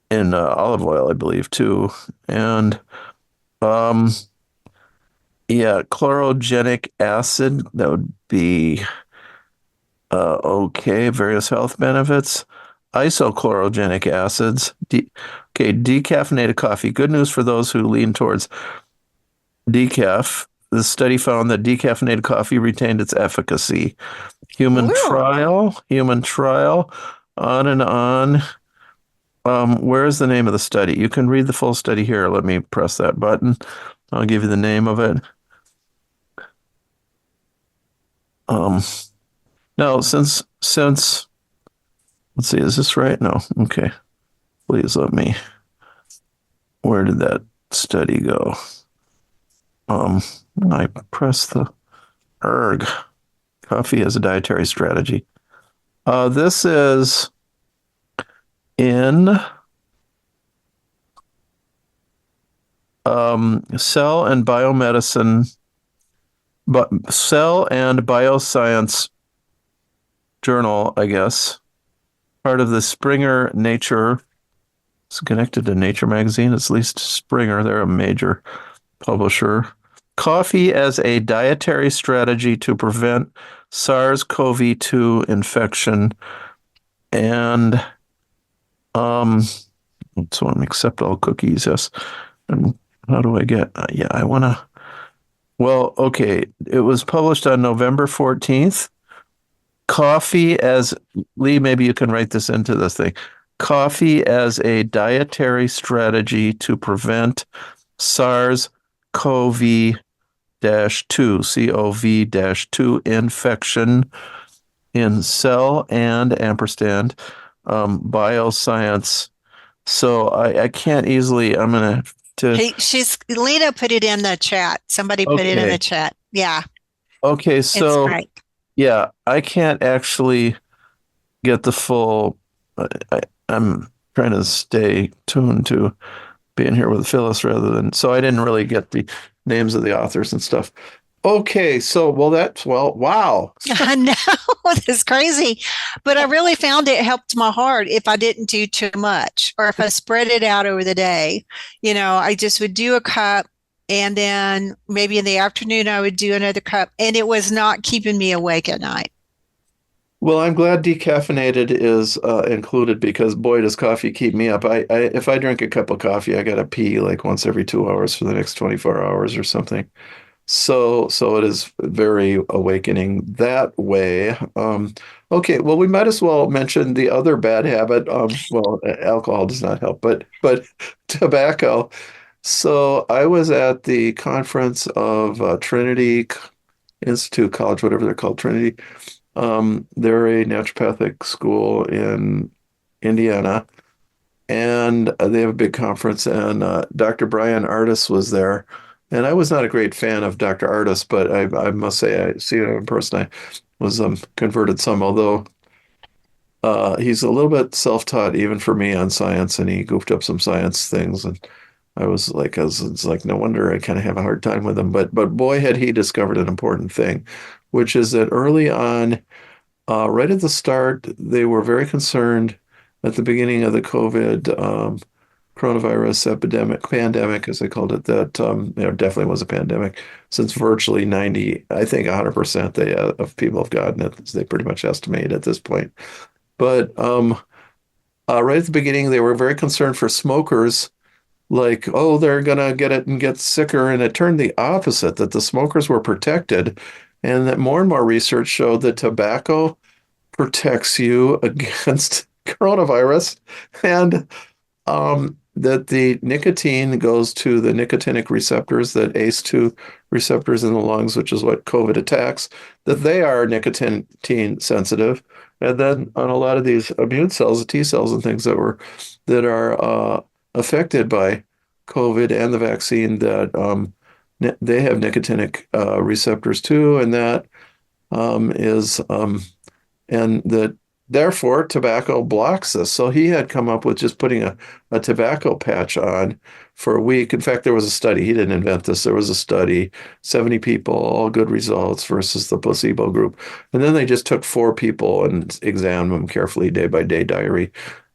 in olive oil, I believe, too. And yeah, chlorogenic acid, that would be okay, various health benefits. Isochlorogenic acids. Okay, decaffeinated coffee. Good news for those who lean towards decaf. The study found that decaffeinated coffee retained its efficacy. Human Ooh. trial, on and on. Where's the name of the study? You can read the full study here. Let me press that button. I'll give you the name of it. Now, since let's see, is this right? No. Okay. Please let me. Where did that study go? I press the erg. Coffee as a dietary strategy. This is in Cell and Biomedicine, but Cell and Bioscience journal, I guess. Part of the Springer Nature. It's connected to Nature magazine. It's at least Springer. They're a major publisher. Coffee as a dietary strategy to prevent SARS-CoV-2 infection. And so I'm accept all cookies. Yes. And how do I get? Yeah, I want to. Well, okay. It was published on November 14th. Coffee as Lee, maybe you can write this into this thing. Coffee as a dietary strategy to prevent SARS-CoV-2, CoV-2 infection in Cell and ampersand Bioscience. So I can't easily. I'm gonna She's Lena put it in the chat. Somebody put it in the chat. Yeah. Okay, so It's great. yeah, I can't actually get the full. I'm trying to stay tuned to being here with Phyllis rather than. So I didn't really get the names of the authors and stuff. Okay, so wow. I know it's crazy, but I really found it helped my heart if I didn't do too much or if I spread it out over the day. I just would do a cup and then maybe in the afternoon I would do another cup, and it was not keeping me awake at night. Well, I'm glad decaffeinated is included because boy, does coffee keep me up. If I drink a cup of coffee, I gotta pee like once every 2 hours for the next 24 hours or something. So it is very awakening that way. Okay, well, we might as well mention the other bad habit. Well, alcohol does not help, but tobacco. So I was at the conference of Trinity Institute College, whatever they're called, Trinity. They're a naturopathic school in Indiana, and they have a big conference, and Dr. Brian Artis was there. And I was not a great fan of Dr. Artis, but I must say, I see him in person. I was converted some, although he's a little bit self-taught, even for me, on science, and he goofed up some science things. And it's like, no wonder I kind of have a hard time with him. But boy, had he discovered an important thing, which is that early on, right at the start, they were very concerned at the beginning of the COVID coronavirus pandemic, as they called it, that definitely was a pandemic, since virtually 90, I think 100% of people have gotten it. They pretty much estimate at this point. But right at the beginning, they were very concerned for smokers, like, oh, they're gonna get it and get sicker. And it turned the opposite, that the smokers were protected, and that more and more research showed that tobacco protects you against coronavirus, and that the nicotine goes to the nicotinic receptors, that ACE2 receptors in the lungs, which is what COVID attacks, that they are nicotine sensitive. And then on a lot of these immune cells, the T cells and things that are affected by COVID and the vaccine, that they have nicotinic receptors too, and that is and that therefore tobacco blocks this. So he had come up with just putting a tobacco patch on for a week. In fact, there was a study. He didn't invent this. There was a study, 70 people, all good results versus the placebo group. And then they just took 4 people and examined them carefully, day by day diary,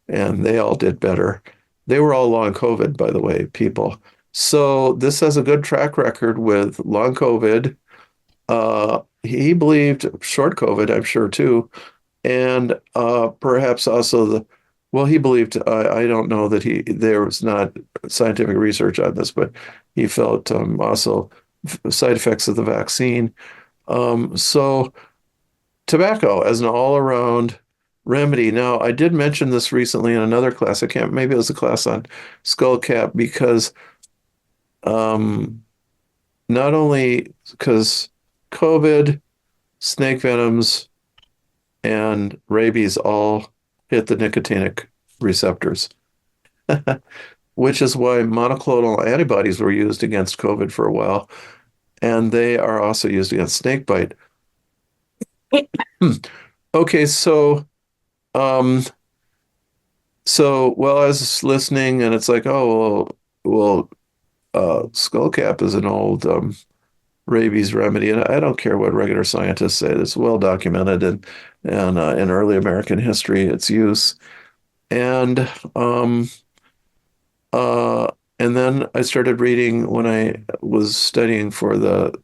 and they all did better. They were all long COVID, by the way, people. So this has a good track record with long COVID. He believed short COVID, I'm sure, too. And perhaps also he believed, I don't know that there was not scientific research on this, but he felt also side effects of the vaccine. So tobacco as an all-around remedy. Now, I did mention this recently in another class. I can't, maybe it was a class on skullcap, because not only because COVID, snake venoms, and rabies all hit the nicotinic receptors, which is why monoclonal antibodies were used against COVID for a while. And they are also used against snake bite. Okay, um, well, I was listening, and it's like, oh, well, skullcap is an old rabies remedy, and I don't care what regular scientists say. It's well documented in early American history, its use. And uh, and then I started reading when I was studying for the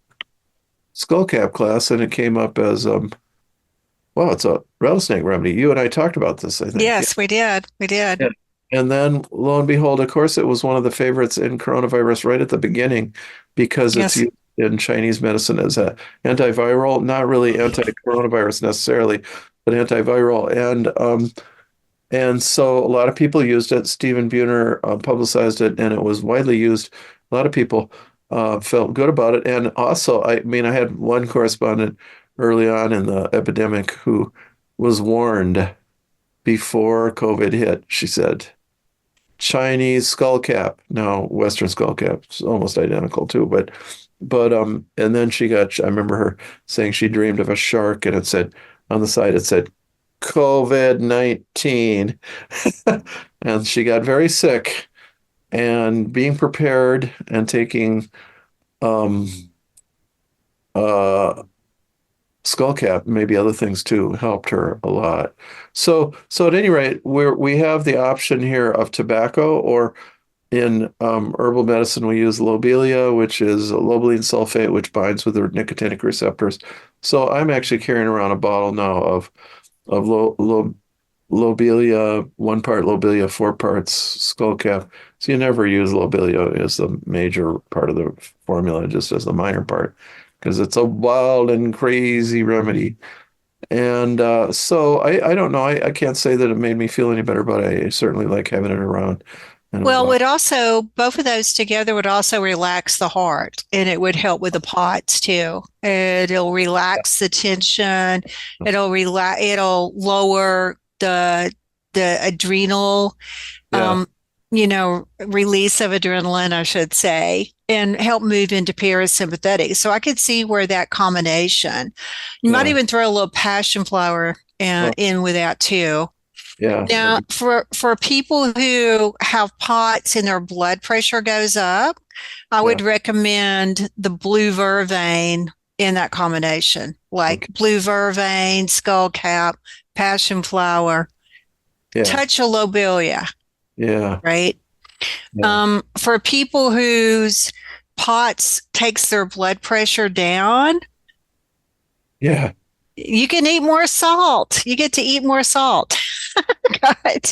skullcap class, and it came up as wow, it's a rattlesnake remedy. You and I talked about this, I think. Yes, we did. We did. Yeah. And then lo and behold, of course, it was one of the favorites in coronavirus right at the beginning, because it's Yes. used in Chinese medicine as a antiviral, not really anti-coronavirus necessarily, but antiviral. And so a lot of people used it. Stephen Buhner publicized it, and it was widely used. A lot of people felt good about it. And also, I mean, I had one correspondent early on in the epidemic who was warned before COVID hit. She said, Chinese skullcap. Now, Western skullcap is almost identical too, but and then I remember her saying she dreamed of a shark, and it said on the side, it said COVID-19. And she got very sick, and being prepared and taking, um, uh, skullcap, maybe other things too, helped her a lot. So at any rate, we have the option here of tobacco, or in herbal medicine, we use lobelia, which is lobeline sulfate, which binds with the nicotinic receptors. So I'm actually carrying around a bottle now of lobelia, 1 part lobelia, 4 parts skullcap. So you never use lobelia as the major part of the formula, just as the minor part, because it's a wild and crazy remedy. And so I don't know. I can't say that it made me feel any better, but I certainly like having it around. And Well, would also, both of those together would also relax the heart and it would help with the POTS too. It'll relax the tension. It'll lower the adrenal, yeah, um, release of adrenaline, I should say, and help move into parasympathetic. So I could see where that combination, you might yeah, even throw a little passion flower oh, in with that too. yeah, Now, for people who have POTS and their blood pressure goes up, I yeah. would recommend the blue vervain in that combination, like Okay, blue vervain, skullcap, passion flower, yeah, touch of lobelia, yeah, right? yeah, For people whose POTS takes their blood pressure down, yeah. you can eat more salt. You get to eat more salt. God.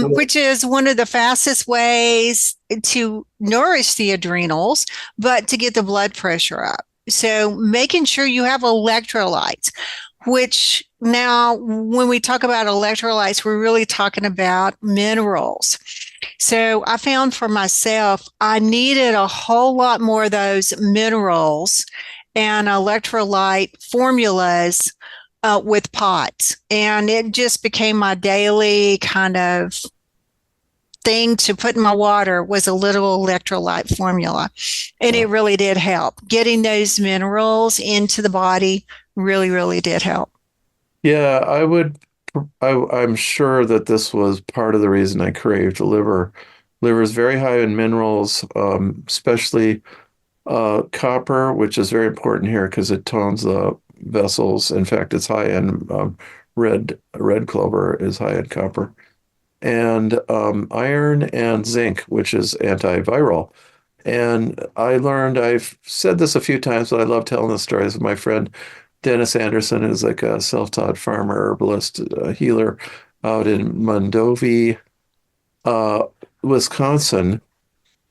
Well, Which is one of the fastest ways to nourish the adrenals, but to get the blood pressure up. So making sure you have electrolytes, which now when we talk about electrolytes, we're really talking about minerals. So I found for myself, I needed a whole lot more of those minerals and electrolyte formulas with pots. And it just became my daily kind of thing to put in my water was a little electrolyte formula. And uh, it really did help. Getting those minerals into the body really, really did help. yeah, I'm sure that this was part of the reason I craved liver. Liver is very high in minerals, especially copper, which is very important here because it tones the vessels. In fact, it's high in red clover is high in copper, and iron and zinc, which is antiviral. And I've said this a few times, but I love telling the stories of my friend Dennis Anderson, who's like a self-taught farmer, herbalist, healer out in Mondovi, uh, Wisconsin.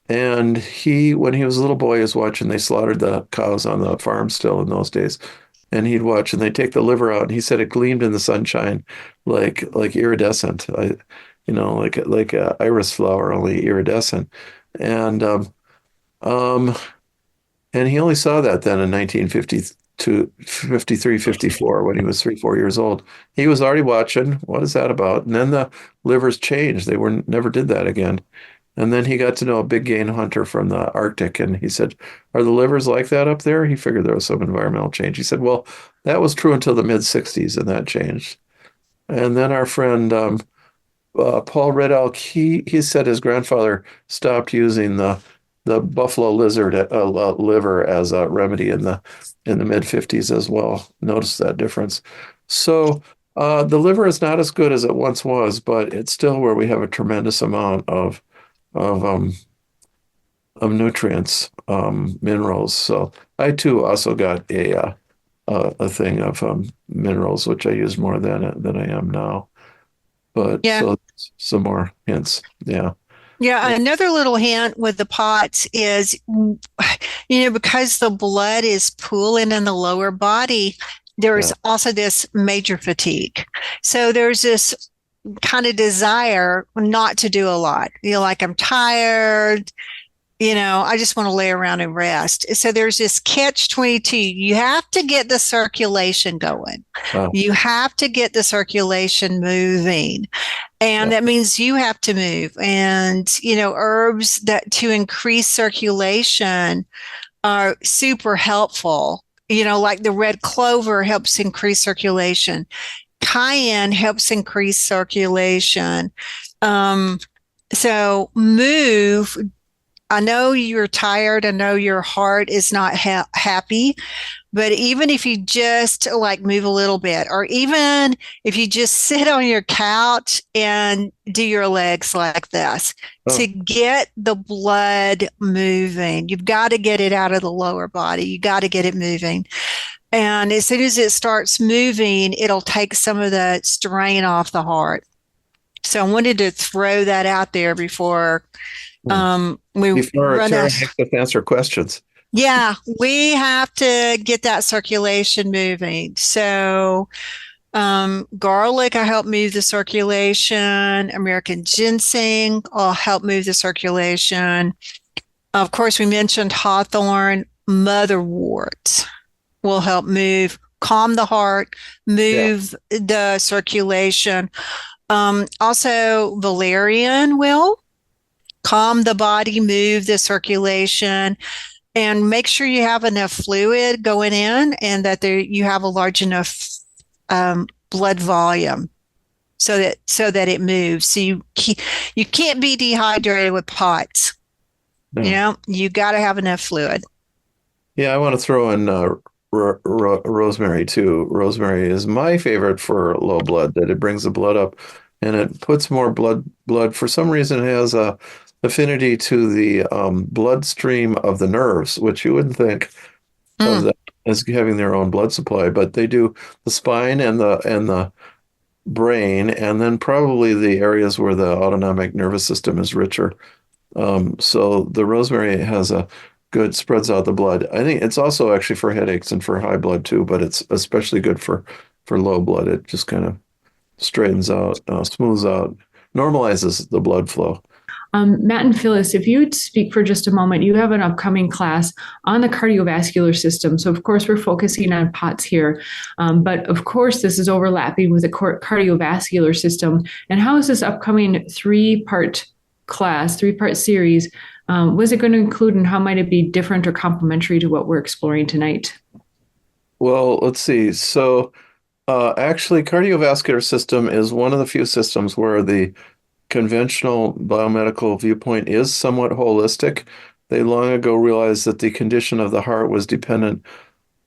And when he was a little boy, he was watching, they slaughtered the cows on the farm still in those days. And he'd watch, and they take the liver out, and he said it gleamed in the sunshine like iridescent. Like a iris flower, only iridescent. And um, and he only saw that then in 1952, 53, 54, when he was 3, 4 years old. He was already watching, what is that about? And then the livers changed. They were never did that again. And then he got to know a big game hunter from the Arctic, and he said, "Are the livers like that up there?" He figured there was some environmental change. He said, "Well, that was true until the mid 60s, and that changed." And then our friend Paul Red Elk, he said his grandfather stopped using the buffalo lizard liver as a remedy in the mid 50s as well. Notice that difference. So the liver is not as good as it once was, but it's still where we have a tremendous amount of um, of nutrients, minerals. So I too also got a thing of minerals, which I use more than I am now. But Yeah. so some more hints. Yeah. Yeah, another little hint with the POTS is, because the blood is pooling in the lower body, there's Yeah. also this major fatigue. So there's this kind of desire not to do a lot. Like I'm tired, I just want to lay around and rest. So there's this catch 22. You have to get the circulation going. Wow. You have to get the circulation moving. And Yeah. that means you have to move. And, herbs that to increase circulation are super helpful. Like the red clover helps increase circulation. Cayenne helps increase circulation. So move I know you're tired. I know your heart is not happy, but even if you just like move a little bit, or even if you just sit on your couch and do your legs like this Oh, to get the blood moving, you've got to get it out of the lower body. You got to get it moving. And as soon as it starts moving, it'll take some of the strain off the heart. So I wanted to throw that out there before hmm. we Before run Terry out. makes us answer questions. Yeah, we have to get that circulation moving. So, garlic, I help move the circulation. American ginseng, will help move the circulation. Of course, we mentioned hawthorn, motherwort will help calm the heart, Yeah. move the circulation. Also, valerian will calm the body, move the circulation, and make sure you have enough fluid going in and that you have a large enough blood volume so that it moves. So you can't be dehydrated with POTS. You No. know, you got to have enough fluid. Yeah, I want to throw in rosemary too. Rosemary is my favorite for low blood, that it brings the blood up and it puts more blood. For some reason, it has a affinity to the bloodstream of the nerves, which you wouldn't think of Mm. them as having their own blood supply, but they do. The spine and the brain, and then probably the areas where the autonomic nervous system is richer. So the rosemary has a good spreads out the blood. I think it's also actually for headaches and for high blood too, but it's especially good for low blood. It just kind of straightens out, smooths out, normalizes the blood flow. Matt and Phyllis, if you would speak for just a moment, you have an upcoming class on the cardiovascular system. So, of course, we're focusing on POTS here, but of course, this is overlapping with the cardiovascular system. And how is this upcoming three-part class, three-part series? Was it going to include, and how might it be different or complementary to what we're exploring tonight? Well, let's see. So, actually, cardiovascular system is one of the few systems where the conventional biomedical viewpoint is somewhat holistic. They long ago realized that the condition of the heart was dependent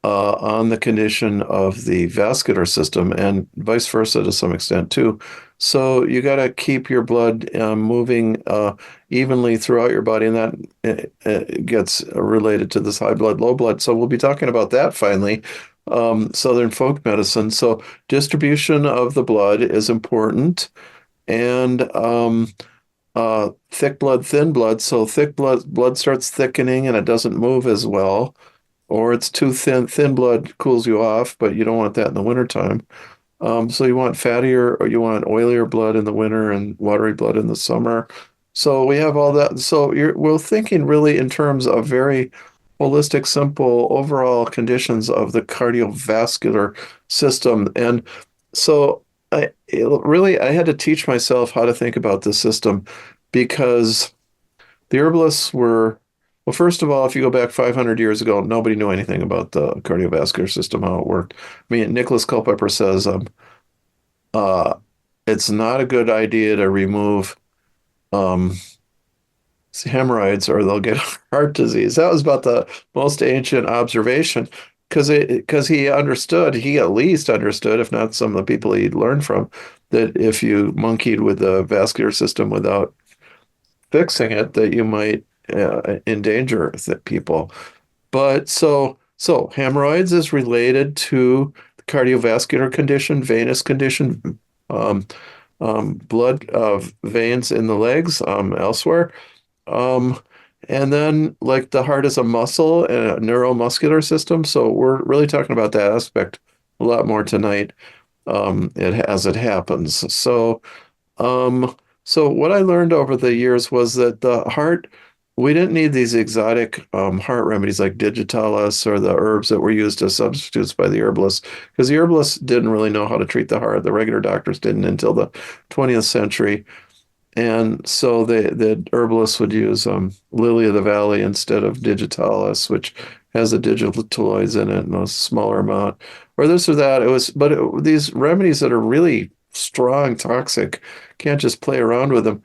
on the condition of the vascular system and vice versa to some extent too. So you got to keep your blood moving evenly throughout your body, and that gets related to this high blood, low blood. So we'll be talking about that finally. Southern folk medicine. So distribution of the blood is important, and thick blood, thin blood. So thick blood starts thickening and it doesn't move as well, or it's too thin. Thin blood cools you off, but you don't want that in the wintertime. So you want fattier or you want oilier blood in the winter and watery blood in the summer. So we have all that. So we're thinking really in terms of very holistic, simple overall conditions of the cardiovascular system. And so I had to teach myself how to think about this system because the herbalists were, well, first of all, if you go back 500 years ago, nobody knew anything about the cardiovascular system, how it worked. I mean, Nicholas Culpeper says uh, it's not a good idea to remove um, hemorrhoids or they'll get heart disease. That was about the most ancient observation because he understood, he at least understood, if not some of the people he learned from, that if you monkeyed with the vascular system without fixing it, that you might endanger people. But so hemorrhoids is related to cardiovascular condition, venous condition, um, blood veins in the legs, elsewhere. Um, and then like the heart is a muscle and a neuromuscular system. So we're really talking about that aspect a lot more tonight, as it happens. Um, so what I learned over the years was that the heart, we didn't need these exotic heart remedies like digitalis or the herbs that were used as substitutes by the herbalists, because the herbalists didn't really know how to treat the heart. The regular doctors didn't until the 20th century. And so the herbalists would use lily of the valley instead of digitalis, which has the digitaloids in it in a smaller amount, or this or that. These remedies that are really strong, toxic, can't just play around with them.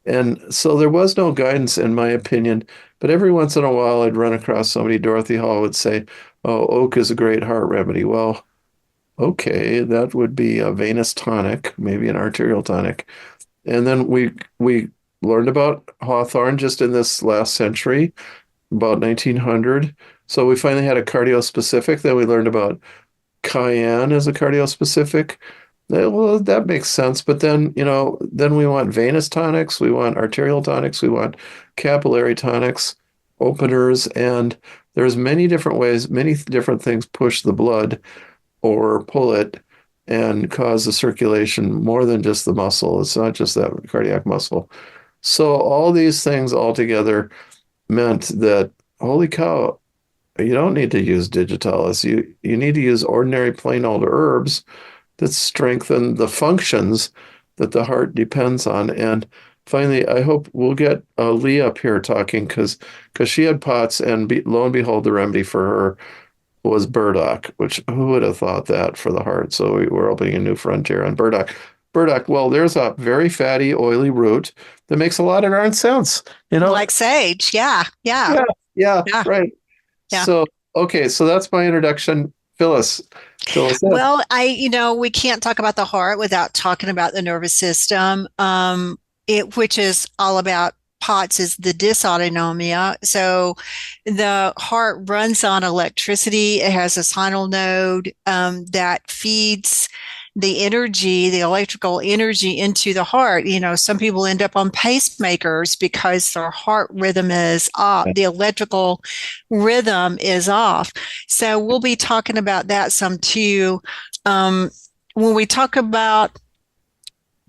And so there was no guidance, in my opinion. But every once in a while, I'd run across somebody. Dorothy Hall would say, "Oh, oak is a great heart remedy." Well, okay, that would be a venous tonic, maybe an arterial tonic. And then we learned about hawthorn just in this last century, about 1900. So we finally had a cardio-specific. Then we learned about cayenne as a cardio-specific. Well, that makes sense. But then, then we want venous tonics, we want arterial tonics, we want capillary tonics, openers, and there's many different ways, many different things push the blood or pull it and cause the circulation more than just the muscle. It's not just that cardiac muscle. So all these things all together meant that, holy cow, you don't need to use digitalis. You need to use ordinary plain old herbs that strengthen the functions that the heart depends on. And finally, I hope we'll get Lee up here talking because she had POTS, and lo and behold, the remedy for her was burdock, which who would have thought that for the heart? So we're opening a new frontier on burdock. Burdock, well, there's a very fatty, oily root that makes a lot of darn sense. Like sage. Yeah. Right. Yeah. So, okay, so that's my introduction. Phyllis, fill us in. Well, we can't talk about the heart without talking about the nervous system, which is all about POTS is the dysautonomia. So the heart runs on electricity. It has a sinus node that feeds the energy, the electrical energy into the heart. Some people end up on pacemakers because their heart rhythm is off. The electrical rhythm is off. So we'll be talking about that some too. When we talk about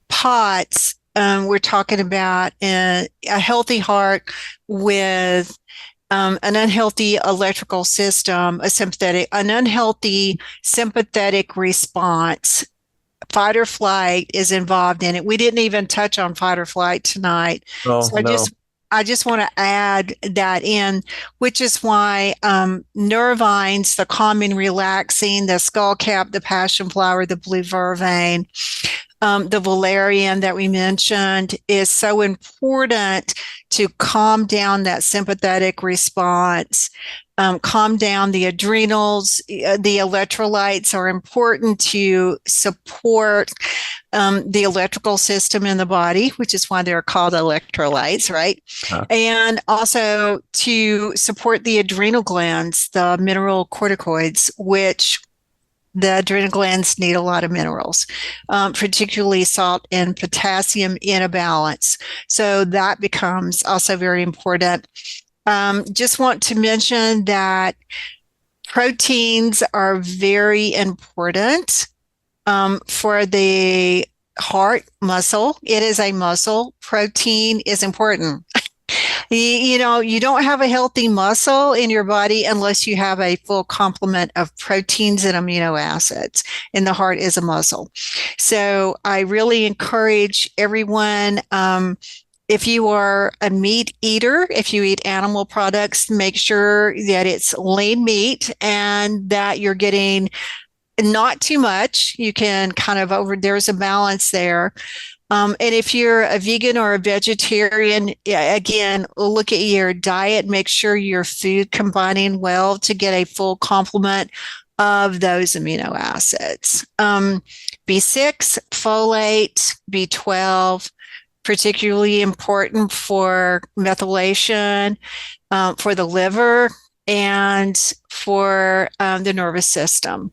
POTS, we're talking about a healthy heart with an unhealthy electrical system, an unhealthy sympathetic response. Fight or flight is involved in it. We didn't even touch on fight or flight tonight. So I just want to add that in, which is why nervines, the calming, relaxing, the skullcap, the passion flower, the blue vervain, the valerian that we mentioned is so important to calm down that sympathetic response, calm down the adrenals. The electrolytes are important to support the electrical system in the body, which is why they're called electrolytes, right? And also to support the adrenal glands, the mineral corticoids, which the adrenal glands need a lot of minerals, particularly salt and potassium in a balance. So that becomes also very important. Just want to mention that proteins are very important for the heart muscle. It is a muscle. Protein is important. You don't have a healthy muscle in your body unless you have a full complement of proteins and amino acids, and the heart is a muscle. So I really encourage everyone, if you are a meat eater, if you eat animal products, make sure that it's lean meat and that you're getting not too much. You can there's a balance there. And if you're a vegan or a vegetarian, again, look at your diet, make sure your food combining well to get a full complement of those amino acids. B6, folate, B12, particularly important for methylation, for the liver, and for the nervous system.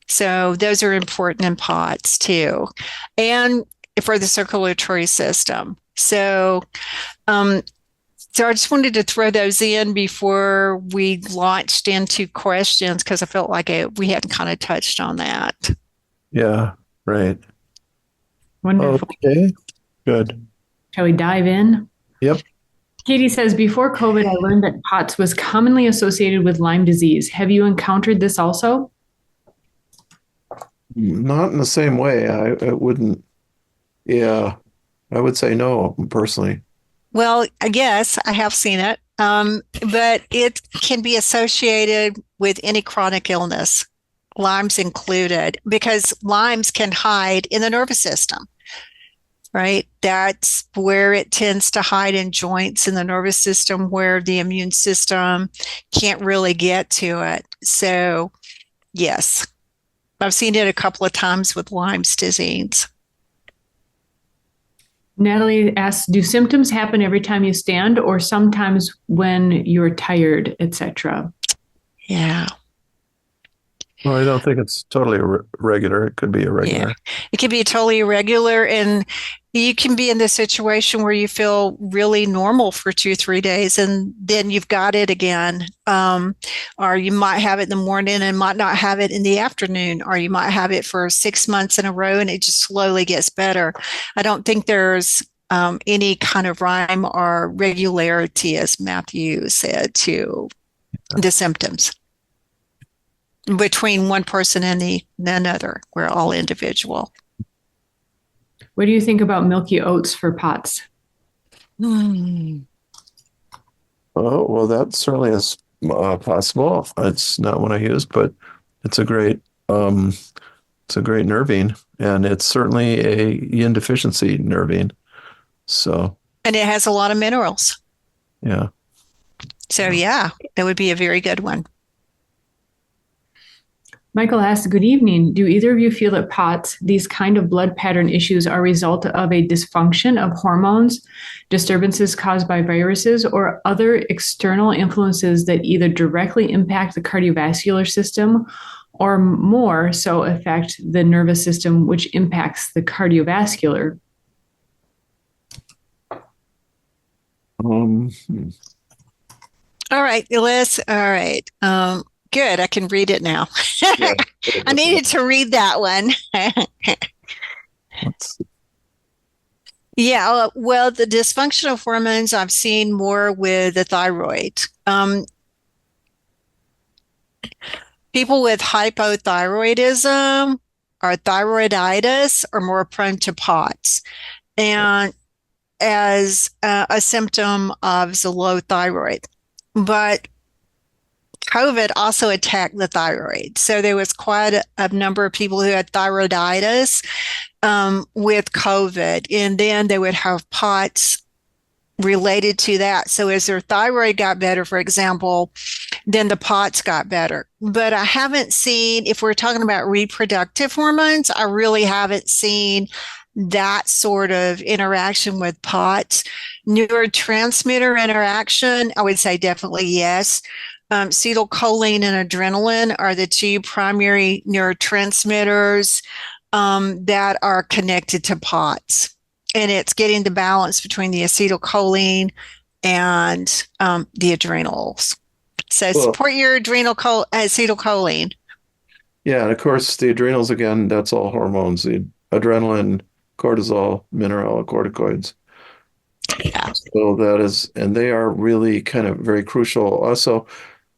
So those are important in POTS too. And for the circulatory system. So I just wanted to throw those in before we launched into questions because I felt like we hadn't kind of touched on that. Yeah, right. Wonderful. Okay, good. Shall we dive in? Yep. Katie says, before COVID, I learned that POTS was commonly associated with Lyme disease. Have you encountered this also? Not in the same way. I wouldn't. Yeah, I would say no, personally. Well, I guess I have seen it, but it can be associated with any chronic illness, Lyme's included, because Lyme's can hide in the nervous system, right? That's where it tends to hide in joints in the nervous system where the immune system can't really get to it. So, yes, I've seen it a couple of times with Lyme's disease. Natalie asks, do symptoms happen every time you stand or sometimes when you're tired, etc.? Yeah. Well, I don't think it's totally regular. It could be irregular. Yeah. It can be totally irregular, and you can be in the situation where you feel really normal for 2, 3 days, and then you've got it again. Or you might have it in the morning and might not have it in the afternoon, or you might have it for 6 months in a row and it just slowly gets better. I don't think there's any kind of rhyme or regularity, as Matthew said, to the symptoms between one person and another. We're all individual. What do you think about milky oats for POTS? Oh, well, that certainly is possible. It's not one I used, but it's a great nervine, and it's certainly a yin deficiency nervine. So, and it has a lot of minerals. Yeah. So yeah, that would be a very good one. Michael asks, good evening. Do either of you feel that POTS, these kind of blood pattern issues, are a result of a dysfunction of hormones, disturbances caused by viruses, or other external influences that either directly impact the cardiovascular system or more so affect the nervous system, which impacts the cardiovascular? All right, Liz. All right. Good. I can read it now. Yeah. I needed to read that one. Yeah. Well, the dysfunctional hormones I've seen more with the thyroid. People with hypothyroidism or thyroiditis are more prone to POTS, and as a symptom of the low thyroid. But COVID also attacked the thyroid. So there was quite a number of people who had thyroiditis with COVID, and then they would have POTS related to that. So as their thyroid got better, for example, then the POTS got better. But I haven't seen, if we're talking about reproductive hormones, I really haven't seen that sort of interaction with POTS. Neurotransmitter interaction, I would say definitely yes. Acetylcholine and adrenaline are the two primary neurotransmitters that are connected to POTS. And it's getting the balance between the acetylcholine and the adrenals. So support your acetylcholine. Yeah, and of course the adrenals, again, that's all hormones. The adrenaline, cortisol, mineralocorticoids. Yeah. So that is, and they are really kind of very crucial. Also,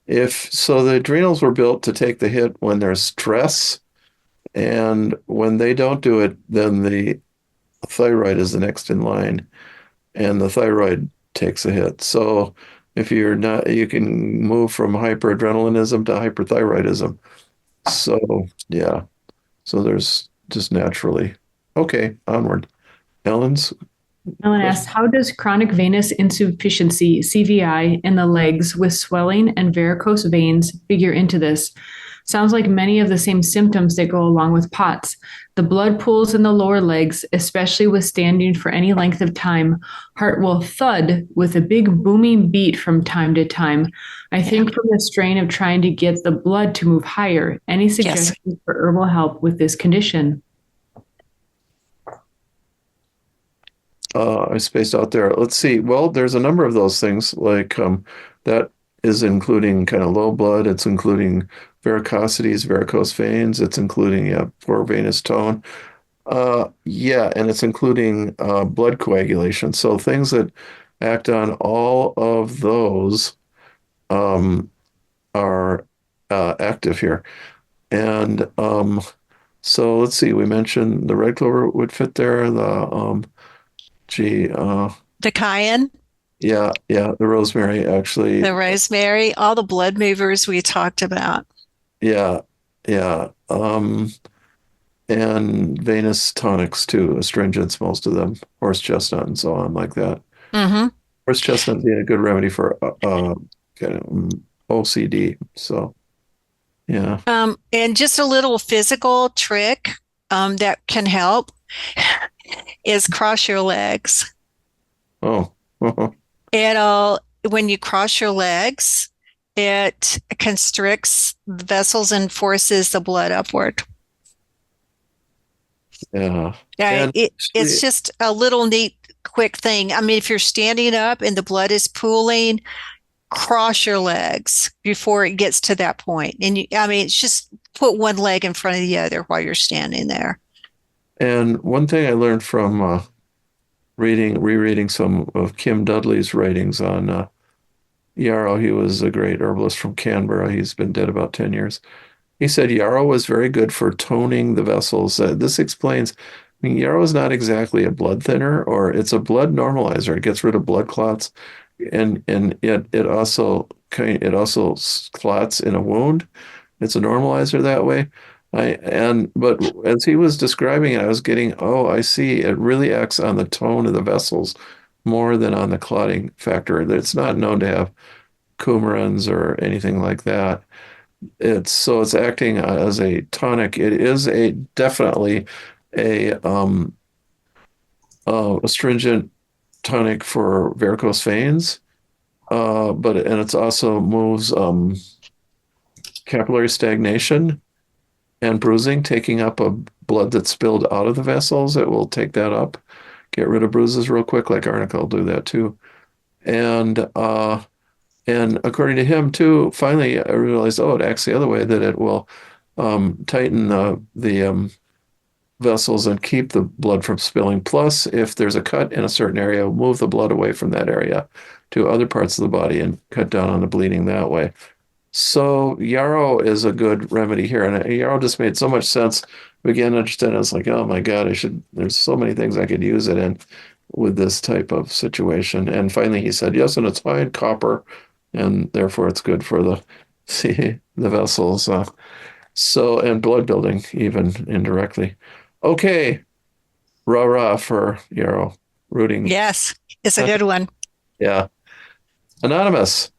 the adrenals were built to take the hit when there's stress, and when they don't do it, then the thyroid is the next in line, and the thyroid takes a hit. So if you're not, you can move from hyperadrenalinism to hyperthyroidism. So yeah, so there's just naturally. Okay, onward. Ellen asks, how does chronic venous insufficiency, CVI, in the legs with swelling and varicose veins figure into this? Sounds like many of the same symptoms that go along with POTS. The blood pools in the lower legs, especially with standing for any length of time. Heart will thud with a big booming beat from time to time. I think from the strain of trying to get the blood to move higher. Any suggestions for herbal help with this condition? I spaced out there. Let's see. Well, there's a number of those things like that is including kind of low blood. It's including varicosities, varicose veins. It's including poor venous tone. And it's including blood coagulation. So things that act on all of those are active here. And so let's see. We mentioned the red clover would fit there. The cayenne. Yeah, the rosemary, actually. The rosemary, all the blood movers we talked about. Yeah. and venous tonics too, astringents, most of them, horse chestnut and so on like that. Mm-hmm. Horse chestnut being a good remedy for kind of OCD. So yeah. And just a little physical trick that can help is cross your legs. Oh. When you cross your legs, it constricts the vessels and forces the blood upward. Yeah. Yeah, And it's just a little neat, quick thing. I mean, if you're standing up and the blood is pooling, cross your legs before it gets to that point. And I mean, it's just put one leg in front of the other while you're standing there. and one thing I learned from rereading some of Kim Dudley's writings on yarrow. He was a great herbalist from Canberra. He's been dead about 10 years. He said yarrow was very good for toning the vessels. This explains, I mean, yarrow is not exactly a blood thinner, or it's a blood normalizer. It gets rid of blood clots, and it also clots in a wound. It's a normalizer that way. But as he was describing it, I was getting, oh, I see. It really acts on the tone of the vessels more than on the clotting factor. It's not known to have coumarins or anything like that. It's acting as a tonic. It is a definitely a astringent tonic for varicose veins, and it's also moves capillary stagnation and bruising, taking up a blood that's spilled out of the vessels. It will take that up, get rid of bruises real quick, like arnica will do that too. And according to him too, finally I realized, oh, it acts the other way, that it will tighten the vessels and keep the blood from spilling. Plus, if there's a cut in a certain area, move the blood away from that area to other parts of the body and cut down on the bleeding that way. So yarrow is a good remedy here. And yarrow just made so much sense. Began to understand. I was like, oh my God, there's so many things I could use it in with this type of situation. And finally he said, yes, and it's high in copper, and therefore it's good for the vessels. And blood building, even indirectly. Okay. Rah rah for yarrow. Rooting. Yes, it's a good one. Yeah. Anonymous.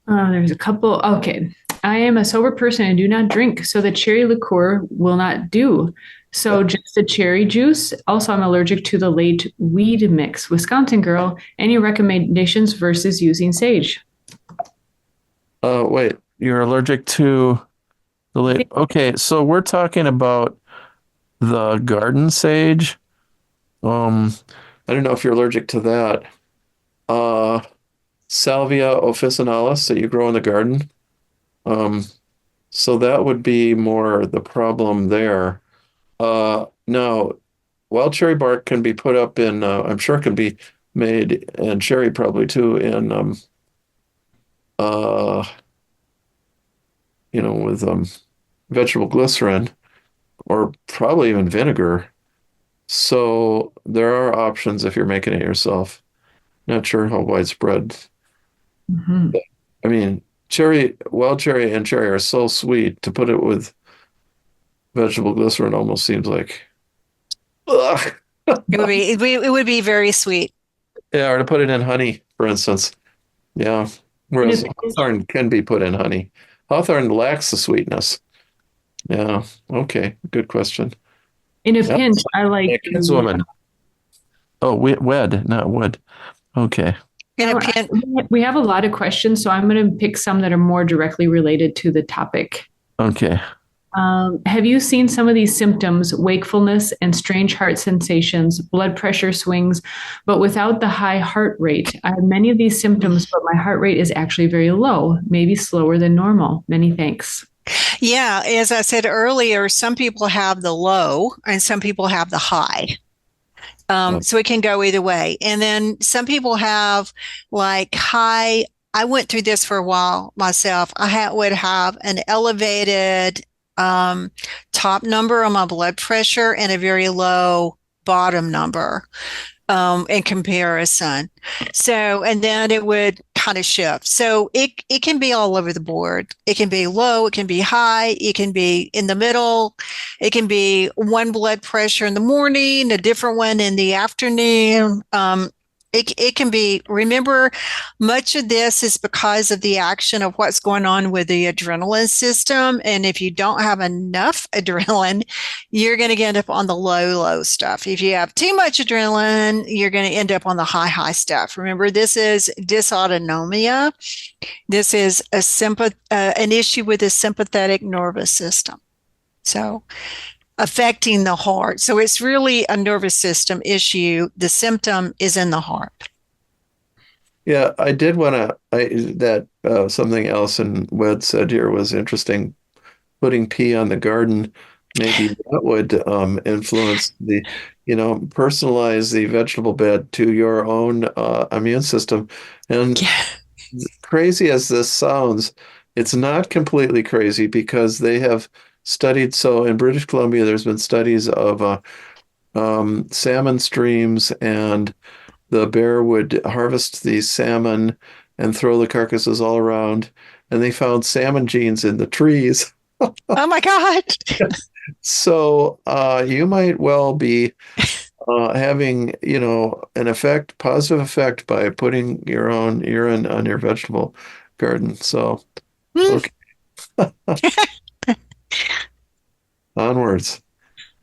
There's a couple. Okay. I am a sober person and do not drink, so the cherry liqueur will not do. So just the cherry juice. Also, I'm allergic to the late weed mix. Wisconsin girl, any recommendations versus using sage? Wait, you're allergic to the late. Okay, so we're talking about the garden sage. I don't know if you're allergic to that. Salvia officinalis that you grow in the garden. So that would be more the problem there. Now, wild cherry bark can be put up in, I'm sure it can be made, and cherry probably too, in, with vegetable glycerin, or probably even vinegar. So there are options if you're making it yourself. Not sure how widespread. Mm-hmm. I mean, wild cherry and cherry are so sweet. To put it with vegetable glycerin almost seems like, ugh. It would be very sweet. Yeah, or to put it in honey, for instance. Yeah. Whereas hawthorn can be put in honey. Hawthorn lacks the sweetness. Yeah. Okay. Good question. In a pinch, I like woman. Oh, wed, not wood. Okay. We have a lot of questions, so I'm going to pick some that are more directly related to the topic. Okay. Have you seen some of these symptoms, wakefulness and strange heart sensations, blood pressure swings, but without the high heart rate? I have many of these symptoms, but my heart rate is actually very low, maybe slower than normal. Many thanks. Yeah, as I said earlier, some people have the low and some people have the high. So it can go either way. And then some people have like high. I went through this for a while myself. Would have an elevated top number on my blood pressure and a very low bottom number in comparison. So, and then it would kind of shift. So it can be all over the board. It can be low, it can be high, it can be in the middle, it can be one blood pressure in the morning, a different one in the afternoon. It can be, remember, much of this is because of the action of what's going on with the adrenaline system. And if you don't have enough adrenaline, you're going to end up on the low stuff. If you have too much adrenaline, you're going to end up on the high stuff. Remember, this is dysautonomia. This is an issue with the sympathetic nervous system. So affecting the heart. So it's really a nervous system issue. The symptom is in the heart. Yeah, I did want to, something else and Wed said here was interesting, putting pea on the garden. Maybe that would influence personalize the vegetable bed to your own immune system. And crazy as this sounds, it's not completely crazy because they have studied. So in British Columbia, there's been studies of salmon streams, and the bear would harvest these salmon and throw the carcasses all around, and they found salmon genes in the trees. Oh my God. So you might well be having, an positive effect by putting your own urine on your vegetable garden. So, okay. Onwards.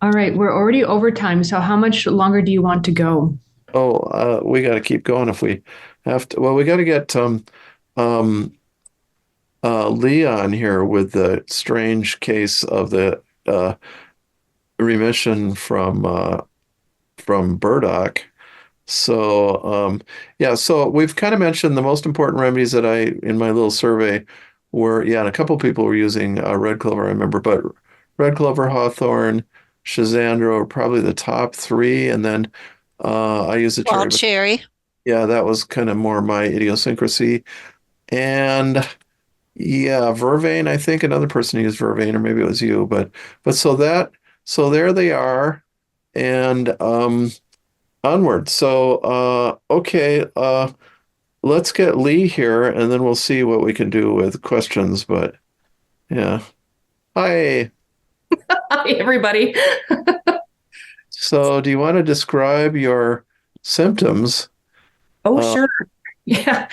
All right, we're already over time. So how much longer do you want to go? Oh, we got to keep going if we have to. Well, we got to get Lee on here with the strange case of the remission from burdock. So so we've kind of mentioned the most important remedies that in my little survey were, and a couple of people were using red clover, I remember, but red clover, hawthorn, schizandra are probably the top three, and then I use the cherry. Wild cherry. Yeah, that was kind of more my idiosyncrasy. And vervain, I think another person used vervain, or maybe it was you, but so there they are, and onward. So okay, let's get Lee here, and then we'll see what we can do with questions. But yeah, hi. Hi, everybody. So, do you want to describe your symptoms? Oh, sure. Yeah.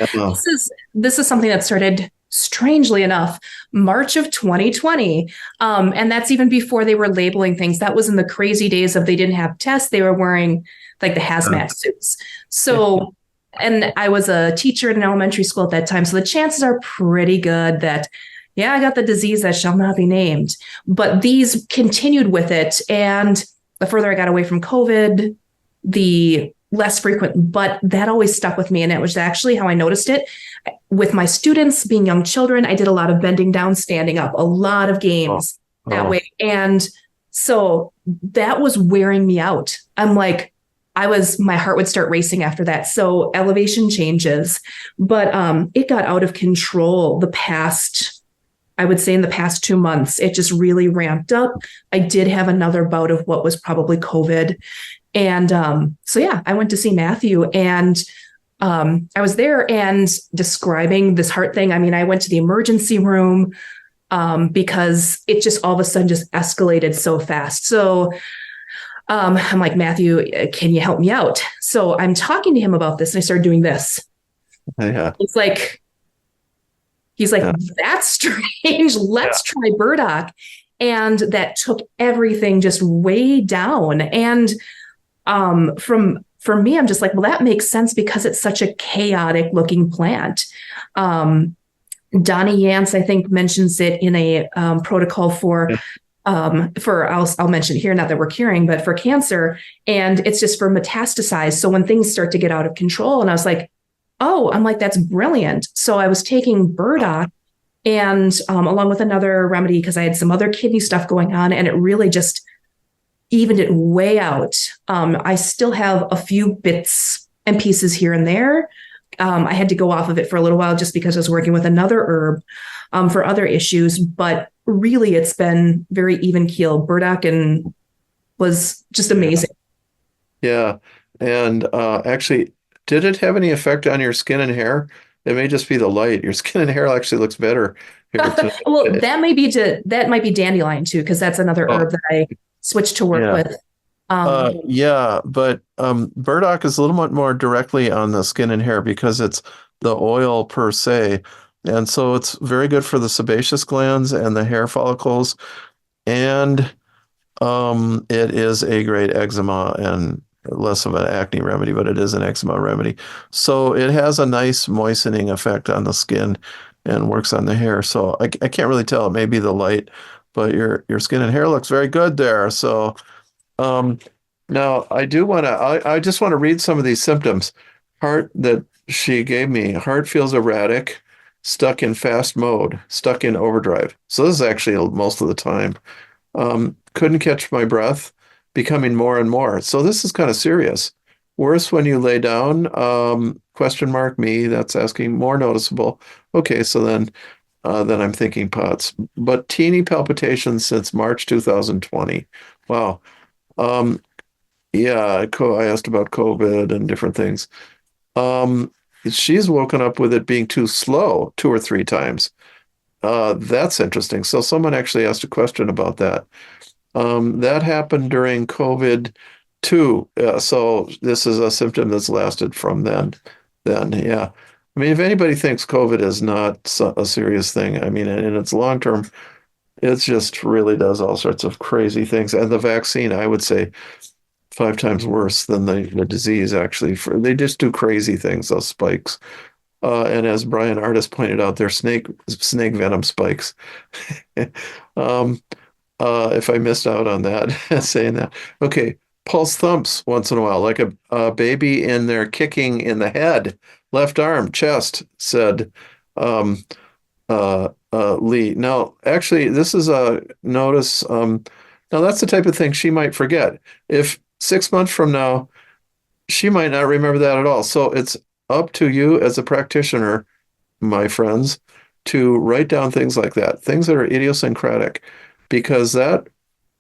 This is something that started, strangely enough, March of 2020. And that's even before they were labeling things. That was in the crazy days of they didn't have tests. They were wearing like the hazmat suits. So, and I was a teacher in an elementary school at that time. So the chances are pretty good that, I got the disease that shall not be named. But these continued with it. And the further I got away from COVID, the less frequent, but that always stuck with me. And it was actually how I noticed it with my students being young children. I did a lot of bending down, standing up, a lot of games that way. And so that was wearing me out. I'm like, my heart would start racing after that. So elevation changes, but it got out of control I would say in the past 2 months, it just really ramped up. I did have another bout of what was probably COVID. And I went to see Matthew, and I was there and describing this heart thing. I mean, I went to the emergency room because it just all of a sudden just escalated so fast. So I'm like, Matthew, can you help me out? So I'm talking to him about this, and I started doing this. Yeah. He's like, that's strange. Let's try burdock. And that took everything just way down. And for me, I'm just like, well, that makes sense because it's such a chaotic looking plant. Donnie Yance, I think, mentions it in a protocol for I'll mention here, not that we're curing, but for cancer. And it's just for metastasize. So when things start to get out of control, and I was like, that's brilliant. So I was taking burdock and along with another remedy because I had some other kidney stuff going on, and it really just evened it way out. I still have a few bits and pieces here and there. I had to go off of it for a little while just because I was working with another herb for other issues, but really it's been very even keel. Burdock and was just amazing. Yeah. And actually, did it have any effect on your skin and hair? It may just be the light. Your skin and hair actually looks better here tonight. Well, that might be dandelion too, because that's another herb that I switched to work with. Yeah, but burdock is a little bit more directly on the skin and hair because it's the oil per se. And so it's very good for the sebaceous glands and the hair follicles. And it is a great eczema and less of an acne remedy, but it is an eczema remedy. So it has a nice moistening effect on the skin and works on the hair. So I can't really tell. It may be the light, but your skin and hair looks very good there. So now I just want to read some of these symptoms. Heart that she gave me, heart feels erratic, stuck in fast mode, stuck in overdrive. So this is actually most of the time. Couldn't catch my breath, becoming more and more. So this is kind of serious. Worse when you lay down, question mark me, that's asking, more noticeable. Okay, so then I'm thinking POTS. But teeny palpitations since March 2020. Wow. Yeah, I asked about COVID and different things. She's woken up with it being too slow 2 or 3 times. That's interesting. So someone actually asked a question about that. That happened during COVID too. So this is a symptom that's lasted from then, yeah. I mean, if anybody thinks COVID is not a serious thing, I mean, in its long term, it just really does all sorts of crazy things. And the vaccine, I would say, 5 times worse than the disease, actually. They just do crazy things, those spikes. And as Brian Artis pointed out, they're snake venom spikes. If I missed out on that, saying that. Okay, pulse thumps once in a while, like a baby in there kicking in the head, left arm, chest, said Lee. Now, actually, this is a notice. Now, that's the type of thing she might forget. If 6 months from now, she might not remember that at all. So it's up to you as a practitioner, my friends, to write down things like that, things that are idiosyncratic, because that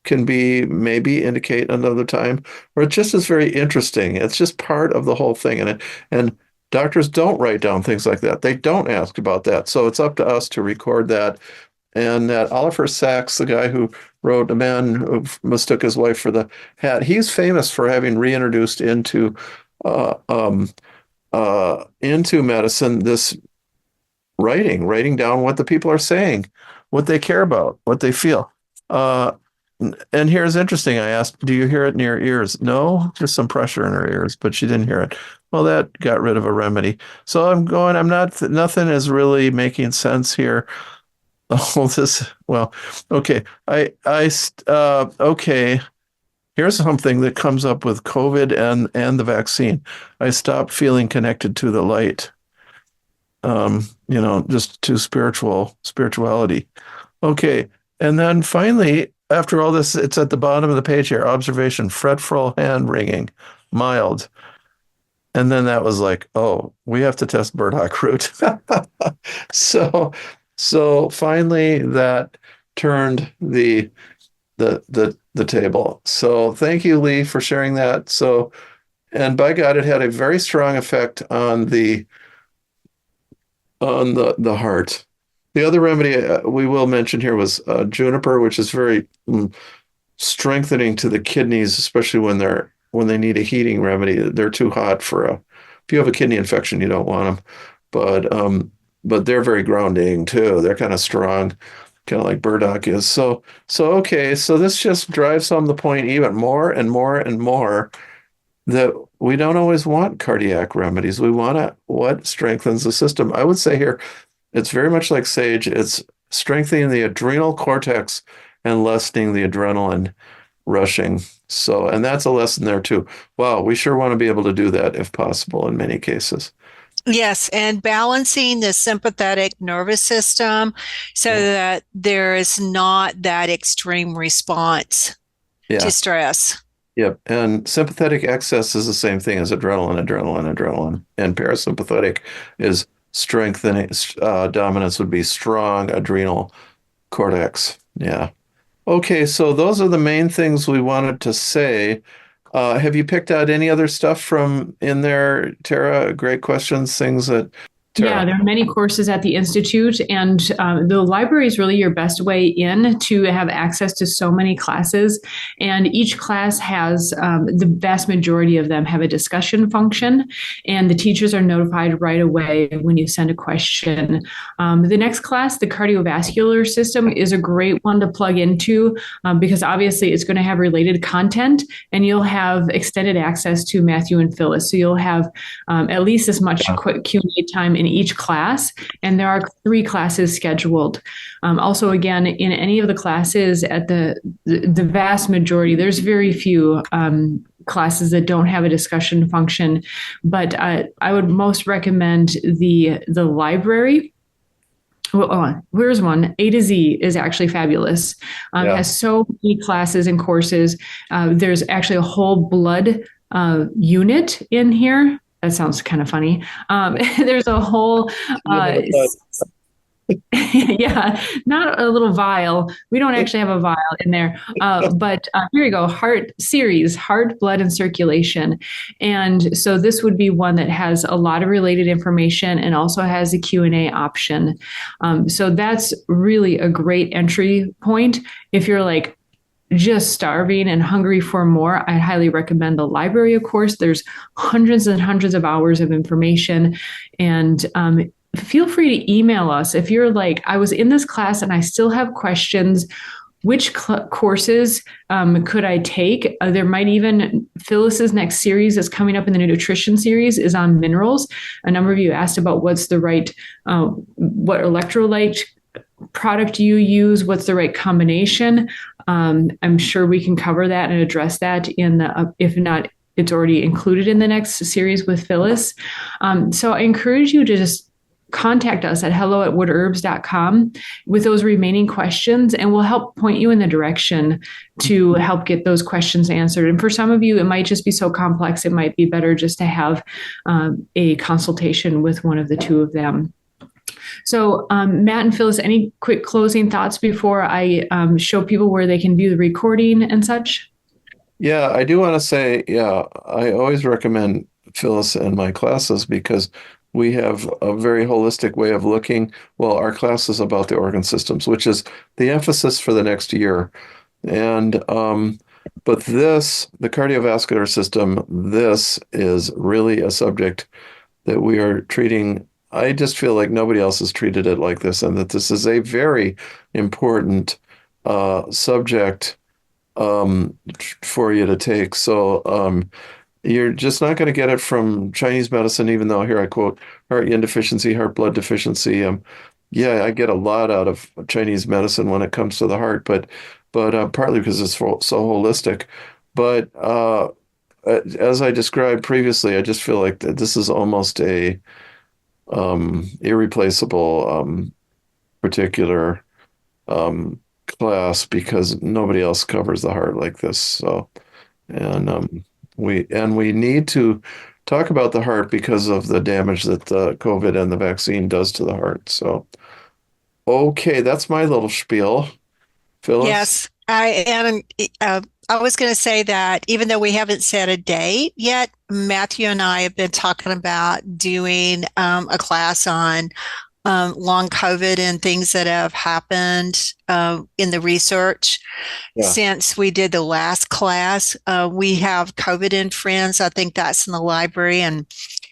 can be maybe indicate another time, or it just is very interesting. It's just part of the whole thing. And doctors don't write down things like that. They don't ask about that. So it's up to us to record that. And that Oliver Sacks, the guy who wrote A Man Who Mistook His Wife for the Hat, he's famous for having reintroduced into medicine this writing down what the people are saying, what they care about, what they feel. And here's interesting. I asked, do you hear it in your ears? No, just some pressure in her ears, but she didn't hear it. Well, that got rid of a remedy. So nothing is really making sense here. Okay. Okay. Here's something that comes up with COVID and the vaccine. I stopped feeling connected to the light. Just to spirituality. Okay. And then finally, after all this, it's at the bottom of the page here, observation, fretful hand wringing, mild. And then that was like, oh, we have to test burdock root. So finally that turned the table. So thank you, Lee, for sharing that. So, and by God, it had a very strong effect on the heart. The other remedy we will mention here was juniper, which is very strengthening to the kidneys, especially when they need a heating remedy. They're too hot if you have a kidney infection, you don't want them. But they're very grounding too. They're kind of strong, kind of like burdock is. So this just drives home the point even more and more and more that we don't always want cardiac remedies. We want what strengthens the system. I would say here, it's very much like sage. It's strengthening the adrenal cortex and lessening the adrenaline rushing. So, and that's a lesson there too. Wow, we sure want to be able to do that if possible in many cases. Yes, and balancing the sympathetic nervous system so that there is not that extreme response to stress. Yep. And sympathetic excess is the same thing as adrenaline. And parasympathetic is strengthening, dominance would be strong adrenal cortex. Yeah. Okay, so those are the main things we wanted to say. Have you picked out any other stuff from in there, Tara? Great questions, things that Yeah, there are many courses at the Institute, and the library is really your best way in to have access to so many classes. And each class has, the vast majority of them have a discussion function, and the teachers are notified right away when you send a question. The next class, the cardiovascular system, is a great one to plug into because obviously it's going to have related content, and you'll have extended access to Matthew and Phyllis. So you'll have at least as much quick Q&A time in each class, and there are 3 classes scheduled. Also, again, in any of the classes, at the vast majority, there's very few classes that don't have a discussion function, but I would most recommend the library. Well, here's one. A to Z is actually fabulous. Has so many classes and courses. There's actually a whole blood unit in here. That sounds kind of funny. There's a whole, yeah, not a little vial. We don't actually have a vial in there. But here you go, heart series, heart, blood, and circulation. And so this would be one that has a lot of related information and also has a Q&A option. So that's really a great entry point. If you're like, just starving and hungry for more, I highly recommend the library, of course. There's hundreds and hundreds of hours of information. And feel free to email us. If you're like, I was in this class and I still have questions, which courses could I take? There might even, Phyllis's next series that's coming up in the nutrition series is on minerals. A number of you asked about what's the right, what electrolyte product you use, what's the right combination. I'm sure we can cover that and address that in the, if not, it's already included in the next series with Phyllis. So I encourage you to just contact us at hello@woodherbs.com with those remaining questions, and we'll help point you in the direction to help get those questions answered. And for some of you, it might just be so complex, it might be better just to have a consultation with one of the two of them. So Matt and Phyllis, any quick closing thoughts before I show people where they can view the recording and such? Yeah, I do want to say, I always recommend Phyllis and my classes because we have a very holistic way of looking. Well, our class is about the organ systems, which is the emphasis for the next year. And but this, the cardiovascular system, this is really a subject that we are treating. I just feel like nobody else has treated it like this, and that this is a very important subject for you to take. So you're just not going to get it from Chinese medicine, even though here I quote heart yin deficiency, heart blood deficiency. I get a lot out of Chinese medicine when it comes to the heart, but partly because it's so holistic. But as I described previously, I just feel like that this is almost a irreplaceable particular class because nobody else covers the heart like this. So, and we need to talk about the heart because of the damage that the COVID and the vaccine does to the heart. So, okay, that's my little spiel. Phyllis? Yes, I was going to say that even though we haven't set a date yet, Matthew and I have been talking about doing a class on long COVID and things that have happened in the research. Since we did the last class. We have COVID in Friends. I think that's in the library, and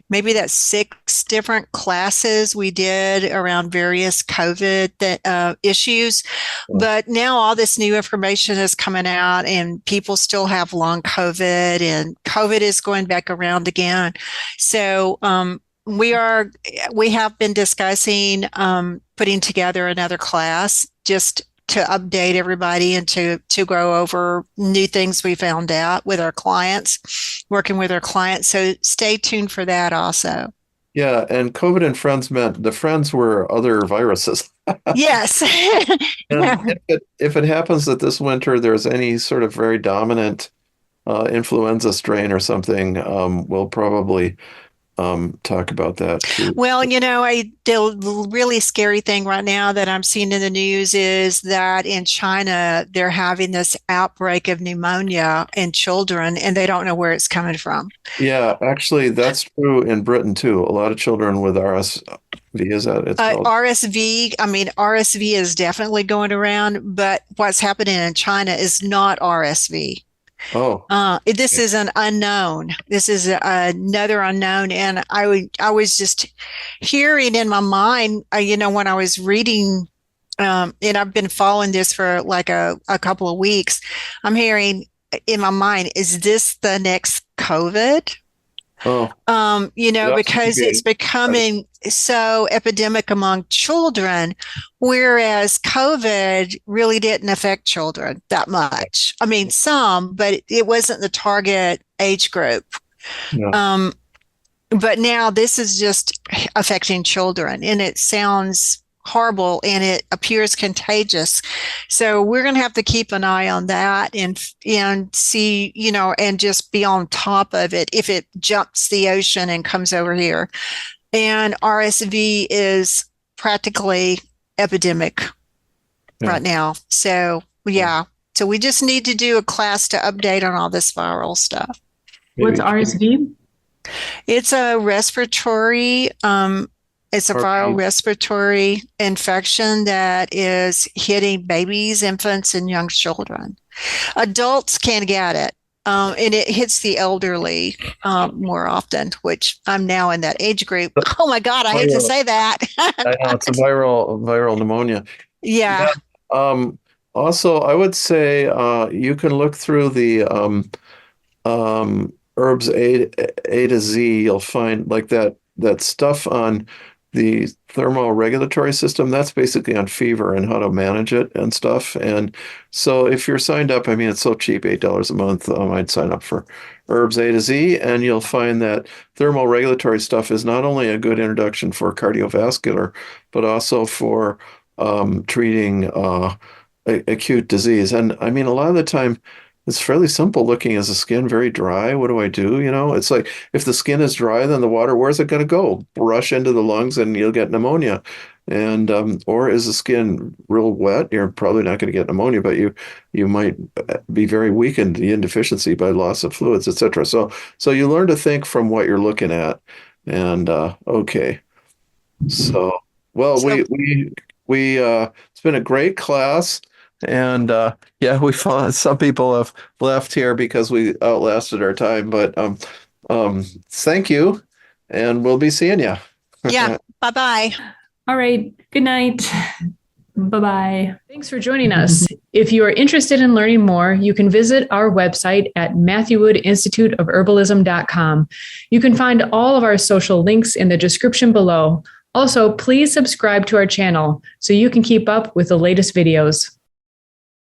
maybe that's 6 different classes we did around various COVID issues. But now all this new information is coming out and people still have long COVID and COVID is going back around again. So we have been discussing putting together another class just to update everybody and to go over new things we found out with our clients, working with our clients. So stay tuned for that also. Yeah, and COVID and Friends meant the friends were other viruses. Yes. And if it happens that this winter there's any sort of very dominant influenza strain or something, we'll probably talk about that too. Well, the really scary thing right now that I'm seeing in the news is that in China, they're having this outbreak of pneumonia in children, and they don't know where it's coming from. Yeah, actually, that's true in Britain too. A lot of children with RSV, is that it's called? RSV, I mean, RSV is definitely going around, but what's happening in China is not RSV. Oh, This is an unknown. This is another unknown. And I was just hearing in my mind, when I was reading, and I've been following this for like a couple of weeks, I'm hearing in my mind, is this the next COVID? oh, Because it's becoming so epidemic among children, whereas COVID really didn't affect children that much. I mean, some, but it wasn't the target age group. yeah. But now this is just affecting children, and it sounds horrible and it appears contagious. So we're going to have to keep an eye on that and see, and just be on top of it if it jumps the ocean and comes over here. And RSV is practically epidemic right now. So yeah. So we just need to do a class to update on all this viral stuff. What's RSV? It's a respiratory, it's a viral respiratory infection that is hitting babies, infants, and young children. Adults can get it, and it hits the elderly more often, which I'm now in that age group. Oh my God, I hate to say that. I know, it's a viral pneumonia. Yeah. Also, I would say you can look through the herbs A to Z. You'll find like that stuff on the thermoregulatory system. That's basically on fever and how to manage it and stuff. And so if you're signed up, I mean, it's so cheap, $8 a month. I'd sign up for herbs A to Z, and you'll find that thermoregulatory stuff is not only a good introduction for cardiovascular, but also for treating acute disease. And I mean, a lot of the time, it's fairly simple looking. Is the skin very dry? What do I do? It's like if the skin is dry, then the water, where's it going to go? Rush into the lungs and you'll get pneumonia. And or is the skin real wet? You're probably not going to get pneumonia, but you might be very weakened in deficiency by loss of fluids, etc. So you learn to think from what you're looking at. And okay. So we it's been a great class. And we found some people have left here because we outlasted our time. But thank you, and we'll be seeing you. Yeah. Bye-bye. All right. Good night. Bye-bye. Thanks for joining us. If you are interested in learning more, you can visit our website at matthewwoodinstituteofherbalism.com. You can find all of our social links in the description below. Also, please subscribe to our channel so you can keep up with the latest videos.